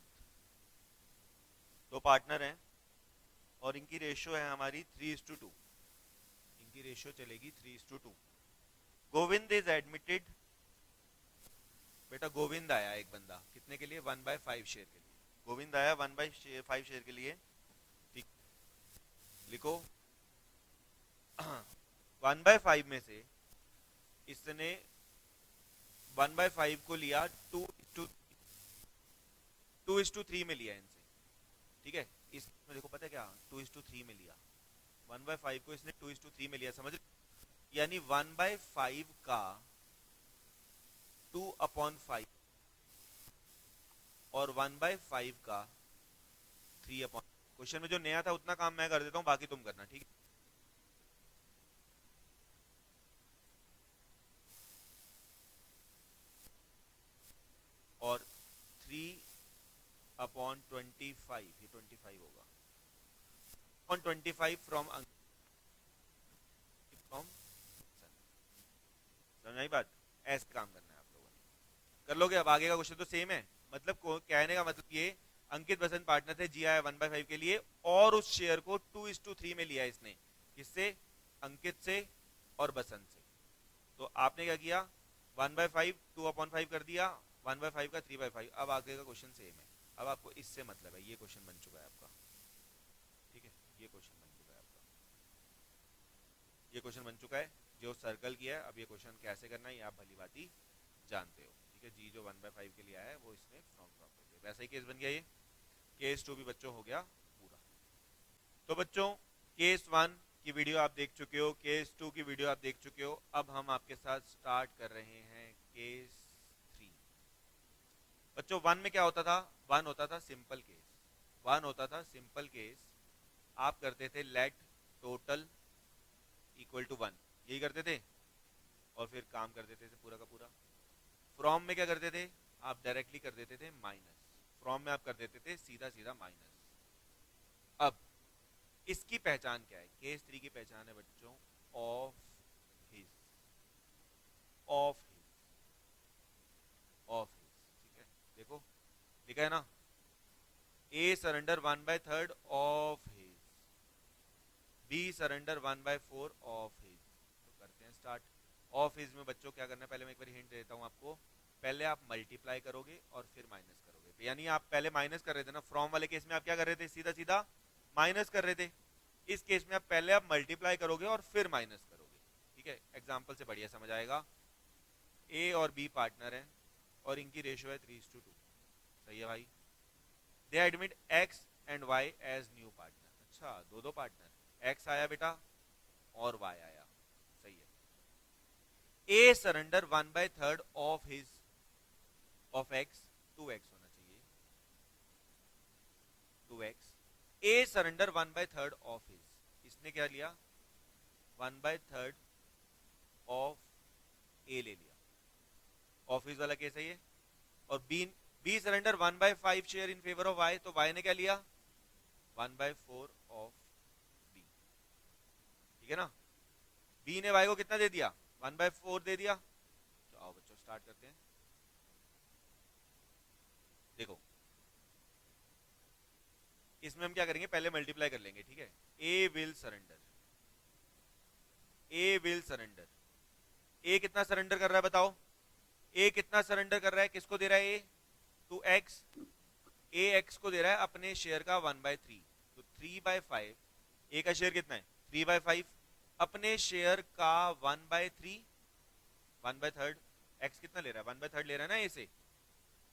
[SPEAKER 1] दो पार्टनर हैं और इनकी रेशियो है हमारी 3:2, इनकी रेशियो चलेगी 3:2। गोविंद इज एडमिटेड, बेटा गोविंद आया एक बंदा, कितने के लिए 1/5 शेयर के लिए, गोविंद आया 1/5 शेयर के लिए, ठीक, लिखो 1/5 में से इसने 1/5 को लिया 2:3 में लिया इनसे, ठीक है, इसमें देखो पता है क्या 2:3 में लिया, 1/5 को इसने 2:3 में लिया, समझ, यानी 1/5 का 2/5 और 1/5 का 3/, क्वेश्चन में जो नया था उतना काम मैं कर देता हूं, बाकी तुम करना, ठीक है। और 3/25, ये 25 होगा, 25 फ्रॉम समझ आई बात, ऐसे काम करना है आप लोगों ने, कर लोगे। अब आगे का क्वेश्चन तो सेम है, मतलब कहने का मतलब ये, अंकित बसंत पार्टनर थे, जी आया 1/5 के लिए और उस शेयर को 2:3 में लिया इसने, किससे, अंकित से और बसंत से, तो आपने क्या किया 1/5 2/5 कर दिया, 1/5 का 3/5। अब आगे का क्वेश्चन सेम है, अब आपको इससे मतलब है, ये क्वेश्चन बन चुका है आपका, ठीक है, ये क्वेश्चन बन चुका है आपका, ये क्वेश्चन बन चुका है जो सर्कल किया है। अब ये क्वेश्चन कैसे करना है ये आप भली भांति जानते हो। ठीक है, जी जो 1/5 के लिए आया है वो इसने फ्रॉम ड्रॉप कर दिया, वैसा ही केस बन गया ये। केस 2 भी बच्चों हो गया पूरा। तो बच्चों केस 1 की वीडियो आप देख चुके हो, केस 2 की वीडियो आप देख चुके हो। अब हम आपके साथ स्टार्ट कर रहे हैं केस 3। बच्चों 1 में क्या होता था? 1 होता था सिंपल केस। 1 होता था सिंपल केस। आप करते थे लेट टोटल इक्वल टू 1, यही करते थे और फिर काम कर देते थे पूरा का पूरा। फ्रॉम में क्या करते थे? आप डायरेक्टली कर देते थे माइनस। फ्रॉम में आप कर देते थे सीधा सीधा माइनस। अब इसकी पहचान क्या है? केस 3 की पहचान है बच्चों of his, of his, of his. ठीक है, देखो लिखा है ना, A surrender 1/3 of his, B surrender 1/4 of his. तो करते हैं स्टार्ट। ऑफ हिज में बच्चों क्या करना है, पहले मैं एक बार हिंट देता हूं आपको। पहले आप मल्टीप्लाई करोगे और फिर माइनस करोगे, यानी आप पहले माइनस कर रहे थे ना, फ्रॉम वाले केस में आप क्या कर रहे थे? सीधा सीधा माइनस कर रहे थे। इस केस में आप पहले आप मल्टीप्लाई करोगे और फिर माइनस करोगे। ठीक है, एग्जाम्पल से बढ़िया समझ आएगा। ए और बी पार्टनर है और इनकी रेशियो है 3:2। सही है भाई। They admit X and Y as new partner. अच्छा, दो दो पार्टनर, एक्स आया बेटा और वाई आया। सही है। A surrender 1/3 of his, of X, 2x होना चाहिए, 2x। A surrender 1/3 of his, इसने क्या लिया? 1/3 ऑफ ए ले लिया। ऑफ हिज वाला केस है ये। और B surrender 1/5 share in favour of Y, तो वाई ने क्या लिया? 1/4 ऑफ बी। ठीक है ना, बी ने वाई को कितना दे दिया? 1/4 दे दिया। तो आओ बच्चों स्टार्ट करते हैं। देखो इसमें हम क्या करेंगे, पहले मल्टीप्लाई कर लेंगे। ठीक है, A will surrender, A will surrender, A कितना सरेंडर कर रहा है बताओ? ए कितना सरेंडर कर रहा है? किसको दे रहा है? ए टू एक्स। ए एक्स को दे रहा है अपने शेयर का 1/3, तो 3/5। ए का शेयर कितना है? 3/5। अपने शेयर का 1/3, 1/3। एक्स कितना ले रहा है? 1/3 ले रहा है ना ए से,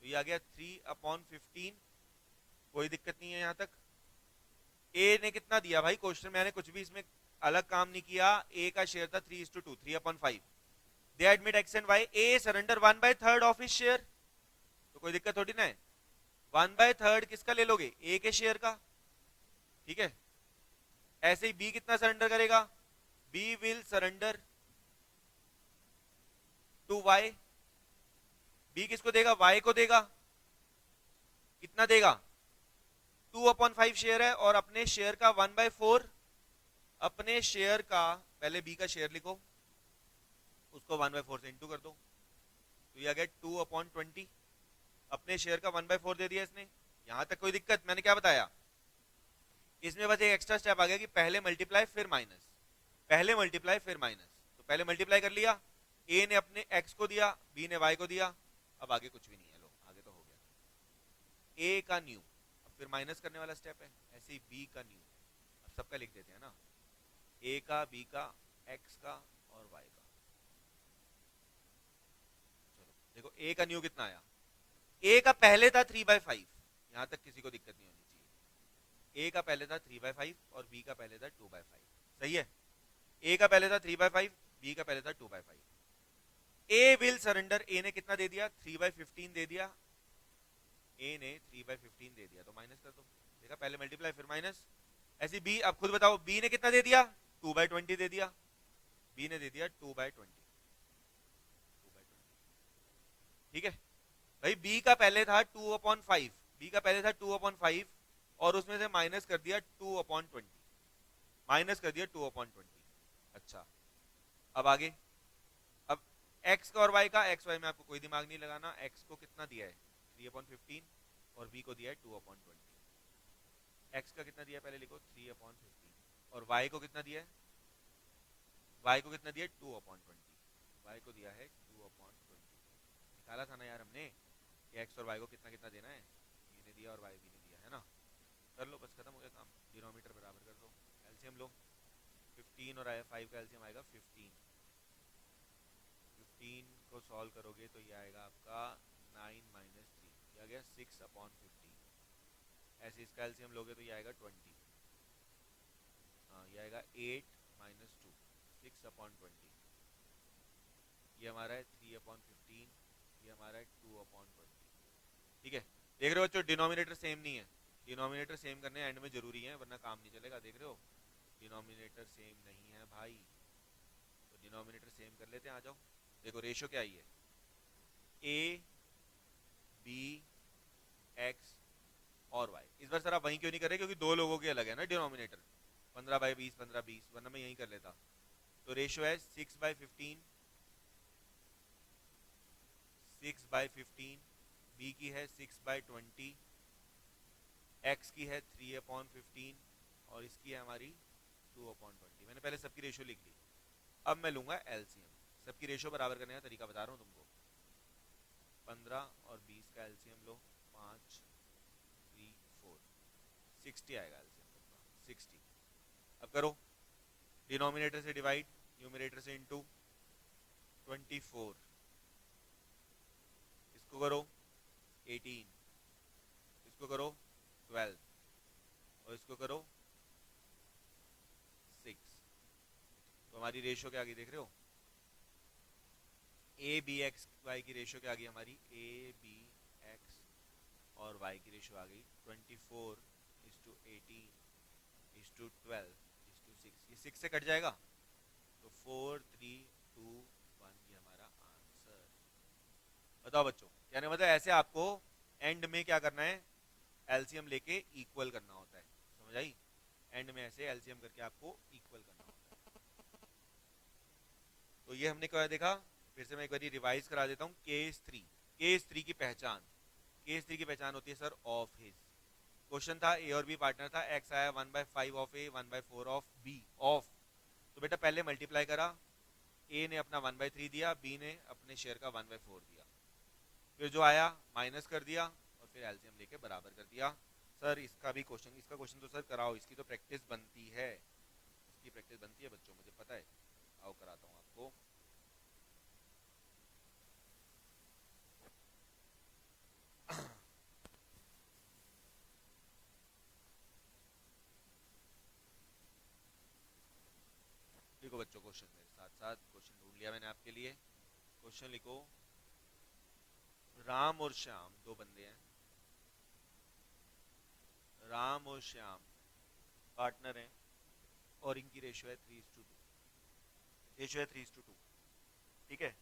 [SPEAKER 1] तो ये आ गया 3/15। कोई दिक्कत नहीं है यहां तक। ए ने कितना दिया भाई? क्वेश्चन मैंने कुछ भी इसमें अलग काम नहीं किया। ए का शेयर था 3:2, 3/5। They admit X and Y, A surrender 1/3 of his share, तो कोई दिक्कत थोड़ी ना है। 1/3 किसका ले लोगे? ए के शेयर का। ठीक है, ऐसे ही बी कितना सरेंडर करेगा? B will surrender to Y. B किसको देगा? वाई को देगा। कितना देगा? 2/5 शेयर है और अपने शेयर का 1/4, अपने शेयर का, पहले बी का शेयर लिखो, उसको 1/4 से इंटू कर दो, तो ये आ गया 2/20। अपने शेयर का 1/4 दे दिया इसने। यहां तक कोई दिक्कत? मैंने क्या बताया इसमें? बस एक एक्स्ट्रा स्टेप आ गया कि पहले मल्टीप्लाई फिर माइनस, पहले मल्टीप्लाई फिर माइनस। तो पहले मल्टीप्लाई कर लिया, ए ने अपने एक्स को दिया, बी ने वाई को दिया। अब आगे कुछ भी नहीं है, लो आगे तो हो गया। ए का न्यू, अब फिर माइनस करने वाला स्टेप है। ऐसे ही बी का न्यू, अब सबका लिख देते हैं ना, ए का, बी का, एक्स का और वाई का। चलो देखो ए का न्यू कितना आया? ए का पहले था 3/5, यहां तक किसी को दिक्कत नहीं होनी चाहिए। ए का पहले था 3/5 और बी का पहले था 2/5। सही है, ए का पहले था 3/5, बी का पहले था 2/5। ए विल सरेंडर, ए ने कितना दे दिया? 3/15 दे दिया। ए ने 3/15 दे दिया, तो माइनस कर दो। देखा, पहले मल्टीप्लाई फिर माइनस। ऐसी बी, अब खुद बताओ बी ने कितना दे दिया? 2/20 दे दिया। बी ने दे दिया 2/20, 2/20। ठीक है भाई, बी का पहले था 2/5, बी का पहले था 2/5 और उसमें से माइनस कर दिया 2/20, माइनस कर दिया 2/20। अच्छा, अब आगे, अब एक्स का और वाई का, एक्स वाई में आपको कोई दिमाग नहीं लगाना। एक्स को कितना दिया है? 3/15 और बी को दिया है 2/20। एक्स का कितना दिया है पहले लिखो, 3/15। और वाई को कितना दिया है? वाई को कितना दिया है? 2/20। वाई को दिया है 2/20। निकाला था ना यार हमने कि एक्स और वाई को कितना कितना देना है। बी ने दिया और वाई बी ने दिया है ना। कर लो, बस खत्म हो गया काम। डिनोमीटर बराबर कर दो, एलसीएम लो। 15 और 5 का एलसीएम आएगा 15। 15 को सॉल्व करोगे तो ये आएगा आपका 9 - 3, ये आ गया 6/15। ऐसे इसका एलसीएम लोगे तो ये आएगा 20। हाँ, ये आएगा 8 - 2, 6/20। ये हमारा है 3/15, ये हमारा है 2/20। ठीक है, देख रहे हो बच्चों, डिनोमिनेटर सेम नहीं है। डिनोमिनेटर सेम करने एंड में जरूरी है, वरना काम नहीं चलेगा। देख रहे हो, डिनोमिनेटर सेम नहीं है भाई, तो डिनोमिनेटर सेम कर लेते हैं। आ जाओ, देखो रेशो क्या आई है, ए बी एक्स और वाई। इस बार सर आप वहीं क्यों नहीं कर रहे, क्योंकि दो लोगों के अलग है ना डिनोमिनेटर, 15/20, 15/20, वरना मैं यहीं कर लेता। तो रेशो है 6/15, 6/15, बी की है 6/20, एक्स की है 3/15 और इसकी है हमारी 2/20। मैंने पहले सबकी रेशो लिख ली, अब मैं लूंगा एलसीएम। सबकी रेशो बराबर करने का तरीका बता रहा हूँ तुमको। 15 और 20 का एलसीएम लो, 5 3 4, 60 आएगा एलसीएम सबका, 60। अब करो, डिनोमिनेटर से डिवाइड, न्यूमरेटर से इनटू, 24। इसको करो 18, इसको करो 12 और इसको करो 6। तो हमारी रेशो क्या आ गई, देख रहे हो, ए बी एक्स वाई की रेशो क्या आ गई हमारी, ए बी एक्स और वाई की रेशो आ गई 24:18:12:6। ये 6 से कट जाएगा तो 4 3 2 1, ये हमारा आंसर। बताओ बच्चों, यानी मतलब ऐसे आपको एंड में क्या करना है, एलसीएम लेके इक्वल करना होता है। समझ आई, एंड में ऐसे एलसीएम करके आपको इक्वल करना होता है। तो ये हमने क्या देखा, फिर से मैं एक बार रिवाइज करा देता हूँ। केस 3, केस 3 की पहचान, केस 3 की पहचान होती है सर ऑफ हिज। क्वेश्चन था ए और बी पार्टनर था, एक्स आया 1/5 of A, 1/4 of B. Of, तो बेटा पहले मल्टीप्लाई करा, ए ने अपना 1/3 दिया, बी ने अपने शेयर का 1/4 दिया, फिर जो आया माइनस कर दिया और फिर एलसीएम लेके बराबर कर दिया। सर इसका भी क्वेश्चन, इसका क्वेश्चन तो सर कराओ, इसकी तो प्रैक्टिस बनती है, इसकी प्रैक्टिस बनती है बच्चों, मुझे पता है। आओ कराता हूँ आपको। देखो बच्चों, क्वेश्चन मेरे साथ साथ, क्वेश्चन ढूंढ लिया मैंने आपके लिए। क्वेश्चन लिखो, राम और श्याम दो बंदे हैं, राम और श्याम पार्टनर हैं और इनकी रेशियो है 3:2, रेशियो है 3:2। ठीक है,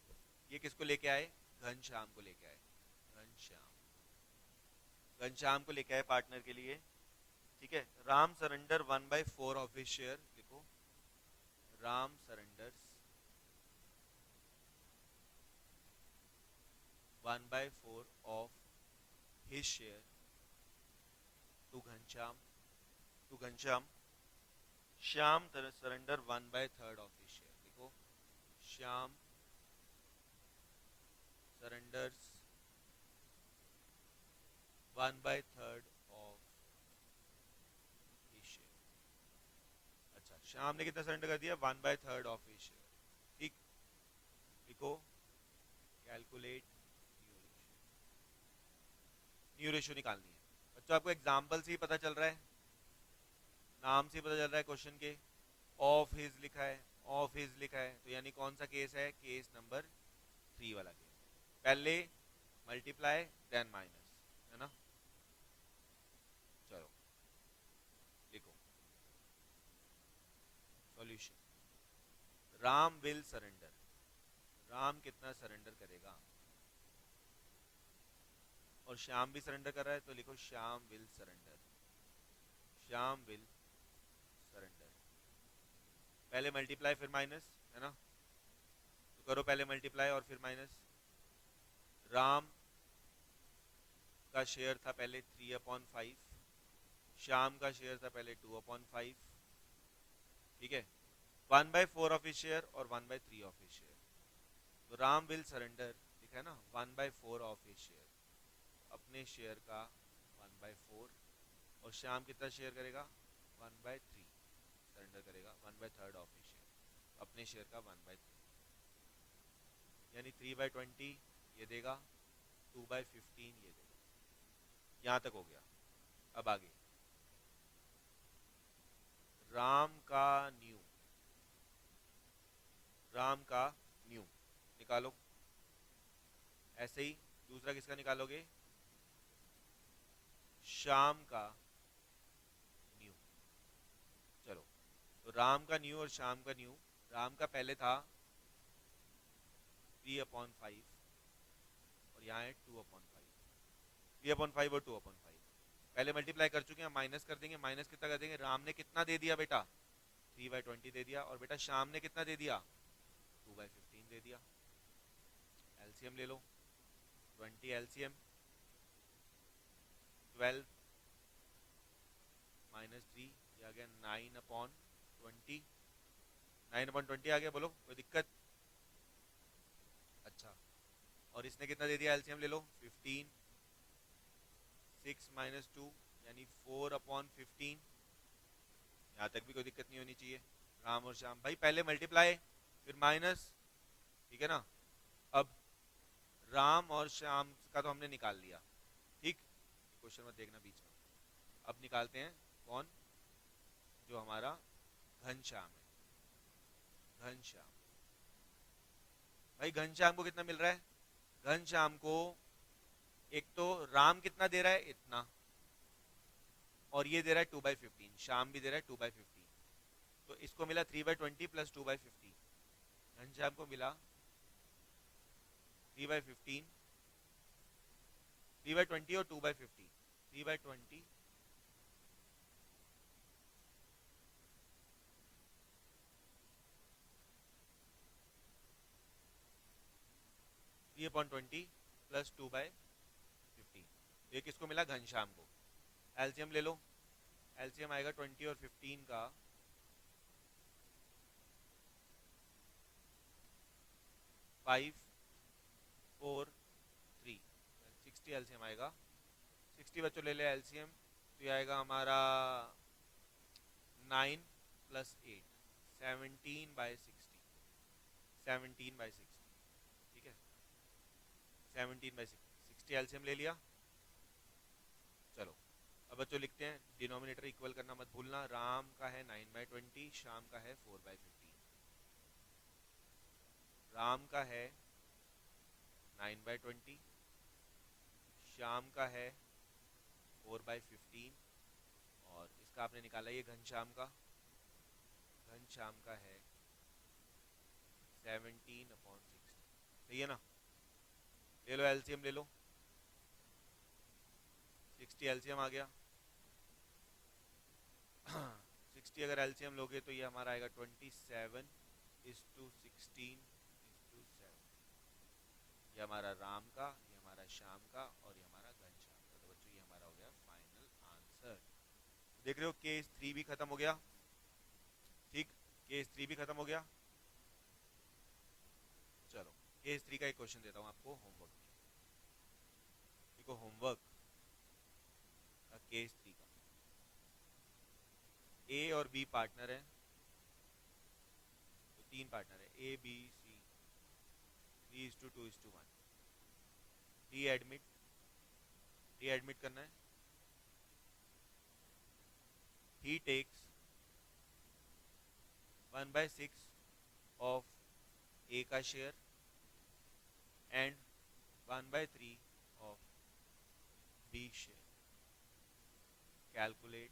[SPEAKER 1] ये किसको लेके आए, घनश्याम को लेके आए, घनश्याम, घनश्याम को लेके आए पार्टनर के लिए। ठीक है, Ram surrender 1/4 of his share, लिखो Ram surrenders 1/4 of his share to Ghanshyam, to Ghanshyam. Shyam surrender 1/3 of his share, लिखो Shyam surrenders 1/3 of his share. अच्छा, श्याम ने कितना सरेंडर कर दिया, 1/3 ऑफ हिज शेयर। ठीक, लिखो कैलकुलेट न्यू रेशियो निकालनी है। बच्चों आपको एग्जाम्पल से ही पता चल रहा है, नाम से ही पता चल रहा है क्वेश्चन के, ऑफ हिज लिखा है, ऑफ हिज लिखा है, तो यानी कौन सा केस है, केस नंबर 3 वाला केस। पहले मल्टीप्लाई देन माइनस, है ना। चलो लिखो solution. Ram will surrender, Ram कितना सरेंडर करेगा, और श्याम भी सरेंडर कर रहा है, तो लिखो Shyam will surrender, Shyam will surrender. पहले मल्टीप्लाई फिर माइनस, है ना, तो करो पहले मल्टीप्लाई और फिर माइनस। राम का शेयर था पहले 3/5, श्याम का शेयर था पहले 2/5। ठीक है, 1/4 ऑफ हिज शेयर और 1/3 ऑफ हिज शेयर, तो राम विल सरेंडर लिखा है ना 1/4 ऑफ हिज शेयर, अपने शेयर का 1/4, और श्याम कितना शेयर करेगा 1/3 सरेंडर करेगा, 1/3 ऑफ हिज शेयर, अपने शेयर का 1/3, यानी 3/20 ये देगा, 2/15 ये देगा। यहां तक हो गया। अब आगे राम का न्यू, राम का न्यू निकालो। ऐसे ही दूसरा किसका निकालोगे? श्याम का न्यू। चलो, तो राम का न्यू और श्याम का न्यू। राम का पहले था 3/5 और यहाँ है 2/5। 3/5 और 2/5 पहले मल्टीप्लाई कर चुके हैं, माइनस कर देंगे। माइनस कितना कर देंगे? राम ने कितना दे दिया बेटा? 3/20 दे दिया। और बेटा श्याम ने कितना दे दिया? 2/15 दे दिया। एलसीएम ले लो। 20 एलसीएम 12 माइनस 3 ये आ गया 9/20। 9/20 आ गया। बोलो कोई दिक्कत? अच्छा, और इसने कितना दे दिया? एलसीएम ले लो। 15 6 माइनस 2 यानी 4/15। यहाँ तक भी कोई दिक्कत नहीं होनी चाहिए। राम और श्याम भाई पहले मल्टीप्लाई फिर माइनस, ठीक है ना। अब राम और श्याम का तो हमने निकाल लिया, ठीक। क्वेश्चन मत देखना बीच में। अब निकालते हैं कौन? जो हमारा घनश्याम है। घनश्याम भाई, घनश्याम को कितना मिल रहा है? घनश्याम को एक तो राम कितना दे रहा है? इतना, और ये दे रहा है 2/15। श्याम भी दे रहा है 2/15। तो इसको मिला 3/20 प्लस 2/15। घनश्याम को मिला 3/15, 3/20 और 2/15। 3/20 3/20 प्लस 2/15। ये किसको मिला? घनश्याम को। एलसीएम ले लो। एलसीएम आएगा 20 और 15 का 5 4 3 60 एलसीएम आएगा। 60 बच्चों ले ले एलसीएम, तो ये आएगा हमारा 9 प्लस 8 17/60। 17/60, ठीक है। 17/60 एलसीएम ले लिया। चलो अब बच्चों लिखते हैं, डिनोमिनेटर इक्वल करना मत भूलना। राम का है 9/20, श्याम का है 4/15। राम का है 9/20, श्याम का है 4/15, और इसका आपने निकाला ये घनश्याम का। घनश्याम का है 17/60। सही है ना। ले लो एलसीएम ले लो। 60 एलसीएम आ गया। 60 अगर एलसीएम लोगे तो ये हमारा आएगा 27:16:7। ये हमारा राम का, ये हमारा श्याम का, और ये हमारा घनश्याम का। तो बच्चों ये हमारा हो गया फाइनल आंसर। देख रहे हो केस 3 भी खत्म हो गया, ठीक। केस 3 भी खत्म हो गया। चलो केस 3 का एक क्वेश्चन देता हूं आपको होमवर्क में। देखो होमवर्क का केस 3 का, ए और बी पार्टनर है, तो 3 पार्टनर है A B C, 3:2:1। D admit करना है। ही टेक्स 1/6 ऑफ ए का share and 1/3 of B share. Calculate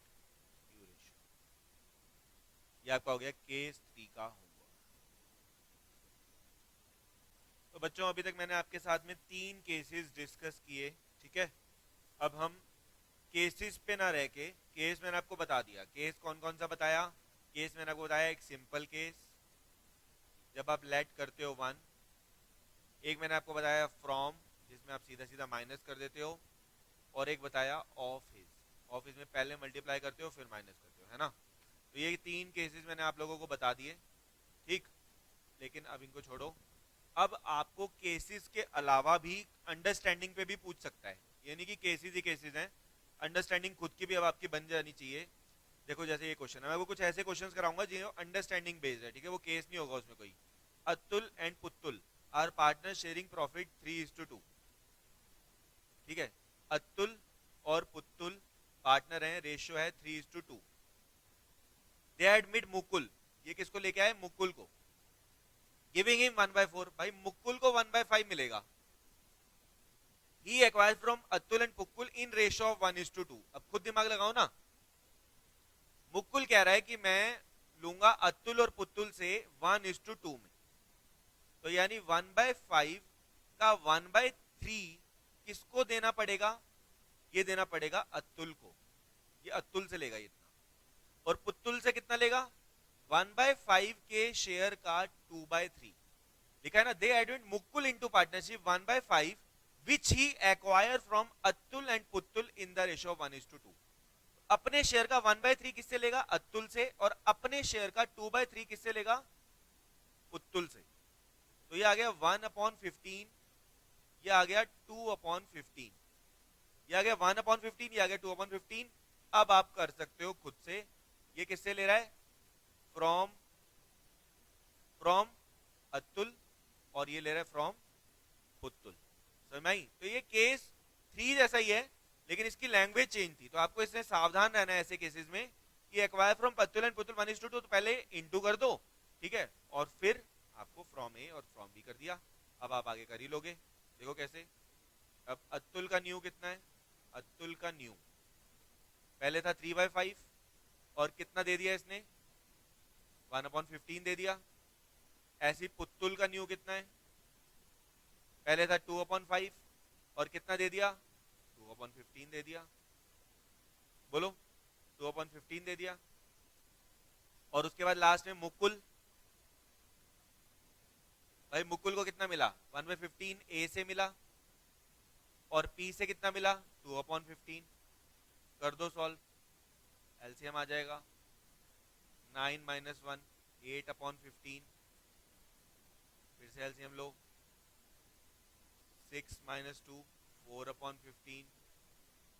[SPEAKER 1] duration. ये आपका हो गया केस 3 का होमवर्क। तो बच्चों अभी तक मैंने आपके साथ में 3 केसेस डिस्कस किए, ठीक है। अब हम केसेस पे ना रह के, केस मैंने आपको बता दिया। केस कौन कौन सा बताया? केस मैंने आपको बताया एक सिंपल केस जब आप लेट करते हो 1। एक मैंने आपको बताया फ्रॉम, जिसमें आप सीधा सीधा माइनस कर देते हो। और एक बताया ऑफ हिज। ऑफ हिज में पहले मल्टीप्लाई करते हो फिर माइनस करते हो, है ना। तो ये 3 केसेस मैंने आप लोगों को बता दिए, ठीक। लेकिन अब इनको छोड़ो। अब आपको केसेस के अलावा भी अंडरस्टैंडिंग पे भी पूछ सकता है, यानी कि केसेस ही केसेस हैं, अंडरस्टैंडिंग खुद की भी अब आपकी बन जानी चाहिए। देखो जैसे ये क्वेश्चन है, मैं वो कुछ ऐसे क्वेश्चंस कराऊंगा जो अंडरस्टैंडिंग बेस्ड है, ठीक है। वो केस नहीं होगा उसमें कोई। Atul and Putul are partner sharing profit 3:2। ठीक है, अतुल और पुतुल पार्टनर हैं, रेशियो है 3:2। दे एडमिट मुकुल, ये किसको लेके आए, मुकुल को, गिविंग हिम 1/4। भाई मुकुल को 1/5 मिलेगा। He acquired from Atul and Pukul in ratio of 1:2। अब खुद दिमाग लगाओ ना, मुकुल कह रहा है कि मैं लूंगा अतुल और पुतुल से 1:2 में, तो यानी 1/5 का 1/3 किसको देना पड़ेगा, ये देना पड़ेगा अतुल को, ये अतुल से लेगा इतना, और पुतुल से कितना लेगा, 1/5 के शेयर का 2/3। लिखा है ना, दे admit Mukul into partnership 1/5 which he acquire from Atul and Putul in the ratio of 1:2। अपने शेयर का 1/3 किससे लेगा, अतुल से, और अपने शेयर का 2/3 किससे लेगा, पुतुल से। तो ये आ गया 1/15, ये आ गया 2/15, ये आ गया 1/15, ये आ गया 2/15। अब आप कर सकते हो खुद से, ये किससे ले रहा है, फ्रॉम अतुल, और ये ले रहा है फ्रॉम पुतुल। समझ में आई? तो ये केस 3 जैसा ही है, लेकिन इसकी लैंग्वेज चेंज थी, तो आपको इसमें सावधान रहना है ऐसे केसेस में कि acquire from Atul and Putul 1:2, तो पहले इंटू कर दो, ठीक है, और फिर आपको फ्रॉम ए और फ्रॉम बी कर दिया। अब आप आगे कर ही लोगे, देखो कैसे। अब अतुल का न्यू कितना है, अतुल का न्यू पहले था 3/5, और कितना दे दिया इसने, 1/15 दे दिया। ऐसी पुतुल का न्यू कितना है, पहले था 2/5, और कितना दे दिया, 2/15 दे दिया। बोलो, 2/15 दे दिया। और उसके बाद लास्ट में मुकुल, भाई मुकुल को कितना मिला, 1/15 ए से मिला, और पी से कितना मिला, 2/15। कर दो सॉल्व, एलसीएम आ जाएगा 9 - 1 8/15। फिर से एलसीएम लो, 6 - 2 4/15,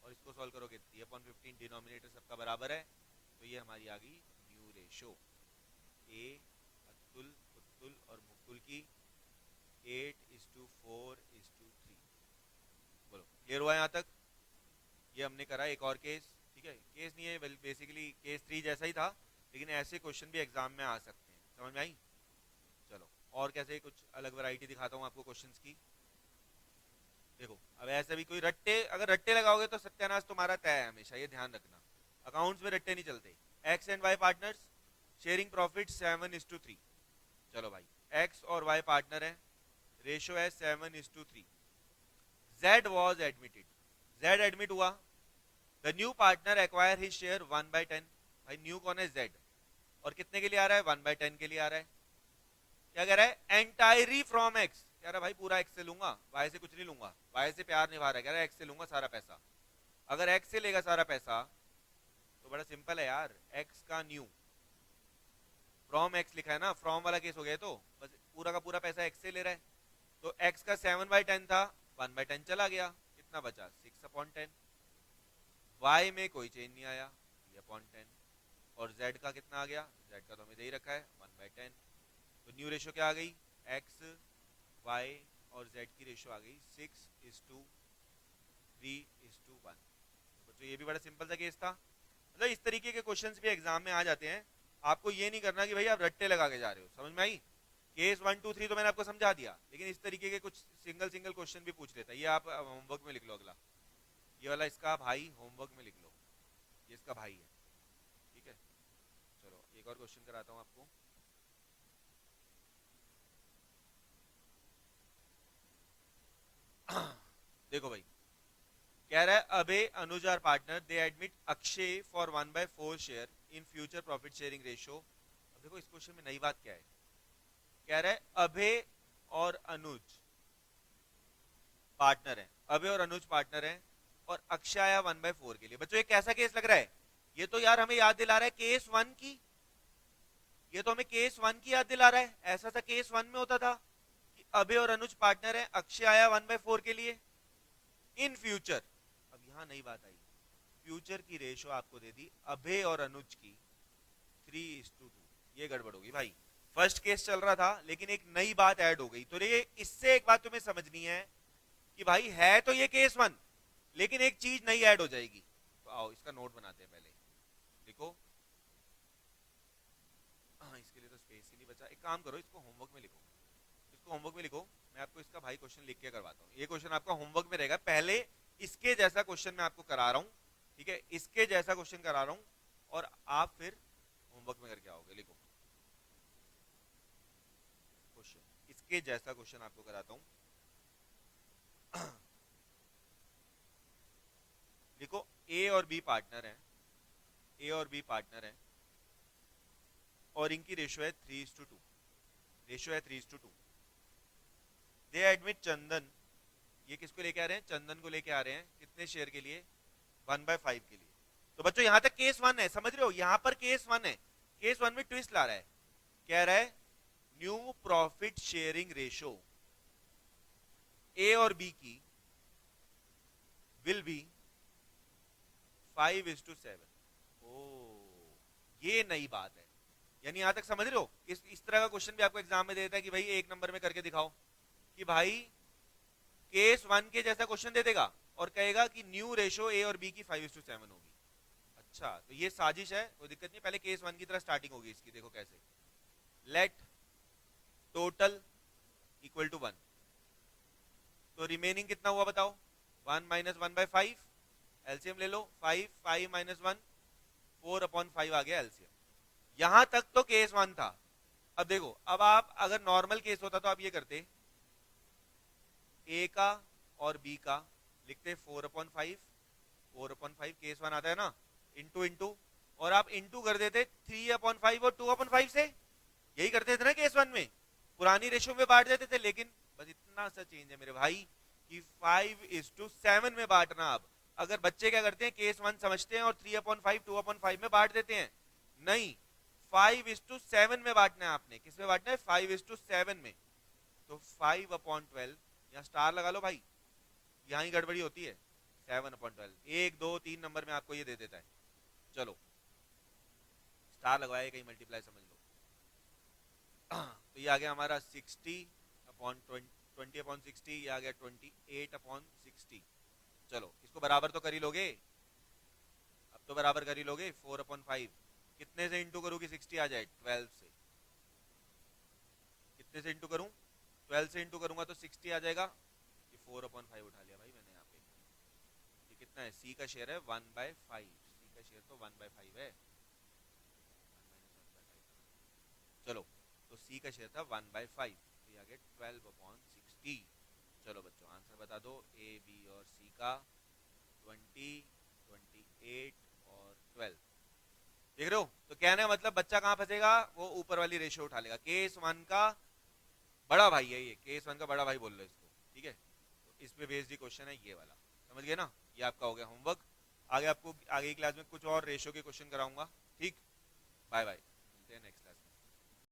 [SPEAKER 1] और इसको सॉल्व करोगे 3/15, डिनोमिनेटर सबका बराबर है, तो ये हमारी आ गई new ratio A Atul Putul और मुकुल की 8:4:3। बोलो क्लियर हुआ यहाँ तक? ये हमने करा एक और केस, ठीक है, केस नहीं है, बेसिकली केस 3 जैसा ही था, लेकिन ऐसे क्वेश्चन भी एग्जाम में आ सकते हैं। समझ में आई? चलो और कैसे कुछ अलग वैरायटी दिखाता हूँ आपको क्वेश्चंस की। देखो अब ऐसे भी कोई रट्टे, अगर रट्टे लगाओगे तो सत्यानाश तुम्हारा तय है हमेशा, ये ध्यान रखना। अकाउंट्स में रट्टे नहीं चलते। X and Y partners sharing profit 7:3। चलो भाई, एक्स और वाई पार्टनर है, रेशियो है 7:3। Z was admitted, Z admit हुआ। The new partner acquire his share 1/10। भाई न्यू कौन है, जेड, और कितने के लिए आ रहा है, 1/10 के लिए आ रहा है। क्या कह रहा है, एंटायरी फ्रॉम एक्स, कह रहा है भाई पूरा एक्स से लूंगा, वाई से कुछ नहीं लूंगा, वाई से प्यार निभा रहा है, कह रहा है एक्स से लूंगा सारा पैसा। अगर एक्स से लेगा सारा पैसा तो बड़ा सिंपल है यार, एक्स का न्यू, फ्रॉम एक्स लिखा है ना, फ्रॉम वाला केस हो गया, तो बस पूरा का पूरा पैसा एक्स से ले रहा है। तो एक्स का 7/10 था, 1/10 चला गया, कितना बचा, 6/10। वाई में कोई चेंज नहीं आया, 3/10, और जेड का कितना आ गया, जेड का तो हमें दे ही रखा है 1/10। तो न्यू रेशियो क्या आ गई, एक्स वाई और जेड की रेशियो आ गई 6:3:1। तो ये भी बड़ा सिंपल सा केस था। मतलब इस तरीके के क्वेश्चंस भी एग्जाम में आ जाते हैं, आपको ये नहीं करना कि भाई आप रट्टे लगा के जा रहे हो। समझ में आई? केस 1 2 3 तो मैंने आपको समझा दिया, लेकिन इस तरीके के कुछ सिंगल क्वेश्चन भी पूछ लेता है। ये आप होमवर्क में लिख लो, अगला ये वाला इसका भाई होमवर्क में लिख लो, ये इसका भाई है, ठीक है। चलो एक और क्वेश्चन कराता हूँ आपको। देखो भाई, कह रहा है अबे Anuj are partner, they admit Akshay for 1/4 share in future profit sharing ratio. अब देखो इस क्वेश्चन में नई बात क्या है, कह रहा है अभय और अनुज पार्टनर हैं, अभय और अनुज पार्टनर हैं, और अक्षय आया 1/4 के लिए। बच्चों ये कैसा केस लग रहा है, ये तो यार हमें याद दिला रहा है केस 1 की, ये तो हमें केस 1 की याद दिला रहा है। ऐसा सा केस 1 में होता था कि अभय और अनुज पार्टनर हैं, अक्षय आया 1/4 के लिए इन फ्यूचर। अब यहां नई बात आई, फ्यूचर की रेशो आपको दे दी अभय और अनुज की 3:2, ये गड़बड़ होगी भाई। फर्स्ट केस चल रहा था लेकिन एक नई बात ऐड हो गई, तो ये इससे एक बात तुम्हें समझनी है कि भाई है तो ये केस वन, लेकिन एक चीज नई ऐड हो जाएगी। तो आओ इसका नोट बनाते हैं। पहले लिखो, हाँ इसके लिए तो स्पेस ही नहीं बचा। एक काम करो, इसको होमवर्क में लिखो, इसको होमवर्क में लिखो। मैं आपको इसका भाई क्वेश्चन लिख के करवाता हूँ। ये क्वेश्चन आपका होमवर्क में रहेगा। पहले इसके जैसा क्वेश्चन मैं आपको करा रहा हूँ, ठीक है, इसके जैसा क्वेश्चन करा रहा हूँ, और आप फिर होमवर्क में करके आओगे। लिखो क्वेश्चन, इसके जैसा क्वेश्चन आपको कराता हूँ। लिखो, ए और बी पार्टनर हैं, ए और बी पार्टनर हैं, और इनकी रेशियो है 3:2, रेशियो है 3:2। दे एडमिट चंदन, ये किसको लेके आ रहे हैं? चंदन को लेके आ रहे हैं। कितने शेयर के लिए? 1/5 के लिए। तो बच्चों यहां तक केस वन है, समझ रहे हो? यहां पर केस वन है। केस वन में ट्विस्ट ला रहा है, कह रहा है new profit sharing ratio A और बी की विल बी 5:7। ओ, ये नई बात है। यानी यहां तक समझ रहे हो? इस तरह का क्वेश्चन भी आपको एग्जाम में देता है कि भाई एक नंबर में करके दिखाओ, कि भाई केस वन के जैसा क्वेश्चन दे देगा और कहेगा कि न्यू रेशो ए और बी की 5:7 होगी। अच्छा, तो ये साजिश है, कोई दिक्कत नहीं। पहले केस वन की तरह स्टार्टिंग होगी इसकी। देखो कैसे, लेट टोटल इक्वल टू 1, तो रिमेनिंग कितना हुआ बताओ? 1 - 1/5, एलसीएम ले लो। 5 5 - 1 4/5 आ गया एलसीएम। यहां तक तो केस वन था। अब देखो, अब आप अगर नॉर्मल केस होता तो आप ये करते, ए का और बी का लिखते 4/5, 4/5 केस वन आता है ना, इंटू इंटू, और आप इंटू कर देते 3/5 और 2/5 से। यही करते थे ना केस वन में, पुरानी रेशो में बांट देते थे। लेकिन बस इतना सा चेंज है मेरे भाई कि 5:7 में बांटना। अब अगर बच्चे क्या करते हैं, केस वन समझते हैं और 3/5 2/5 में बांट देते हैं। नहीं, 5:7 में बांटना है आपने। किस में बांटना है? 5:7 में। तो 5/12, यहाँ स्टार लगा लो भाई, यहाँ ही गड़बड़ी होती है। 7/12, 1 2 3 नंबर में आपको ये दे देता है। चलो स्टार लगवाया, कहीं मल्टीप्लाई समझ लो। तो ये आ गया हमारा 20/60, ये आ गया 28/60। चलो इसको बराबर तो कर ही लोगे, अब तो बराबर कर ही लोगे। 4/5 कितने से इंटू करूँ कि 60 आ जाए? 12 से। कितने से इंटू करूँ? 12 से इंटू करूंगा तो 60 आ जाएगा। ये 4/5 उठा लिया भाई मैंने यहाँ पे। ये कितना है? सी का शेयर है 1/5, सी का शेयर तो 1/5 है। 1 - 1/5, चलो तो सी का शेयर था 1/5, तो ये आ गया 12/60। चलो बच्चों आंसर बता दो, ए बी और सी का 20 28 और 12। देख रहे हो? तो कहने का मतलब बच्चा कहां फंसेगा? वो ऊपर वाली रेशियो उठा लेगा। केस वन का बड़ा भाई है ये, केस वन का बड़ा भाई बोल लो इसको, ठीक है? तो इस पे बेस्ड क्वेश्चन है ये वाला, समझ गए ना? ये आपका हो गया होमवर्क। आगे आपको आगे की क्लास में कुछ और रेशियो के क्वेश्चन कराऊंगा, ठीक? बाय बाय, मिलते हैं नेक्स्ट।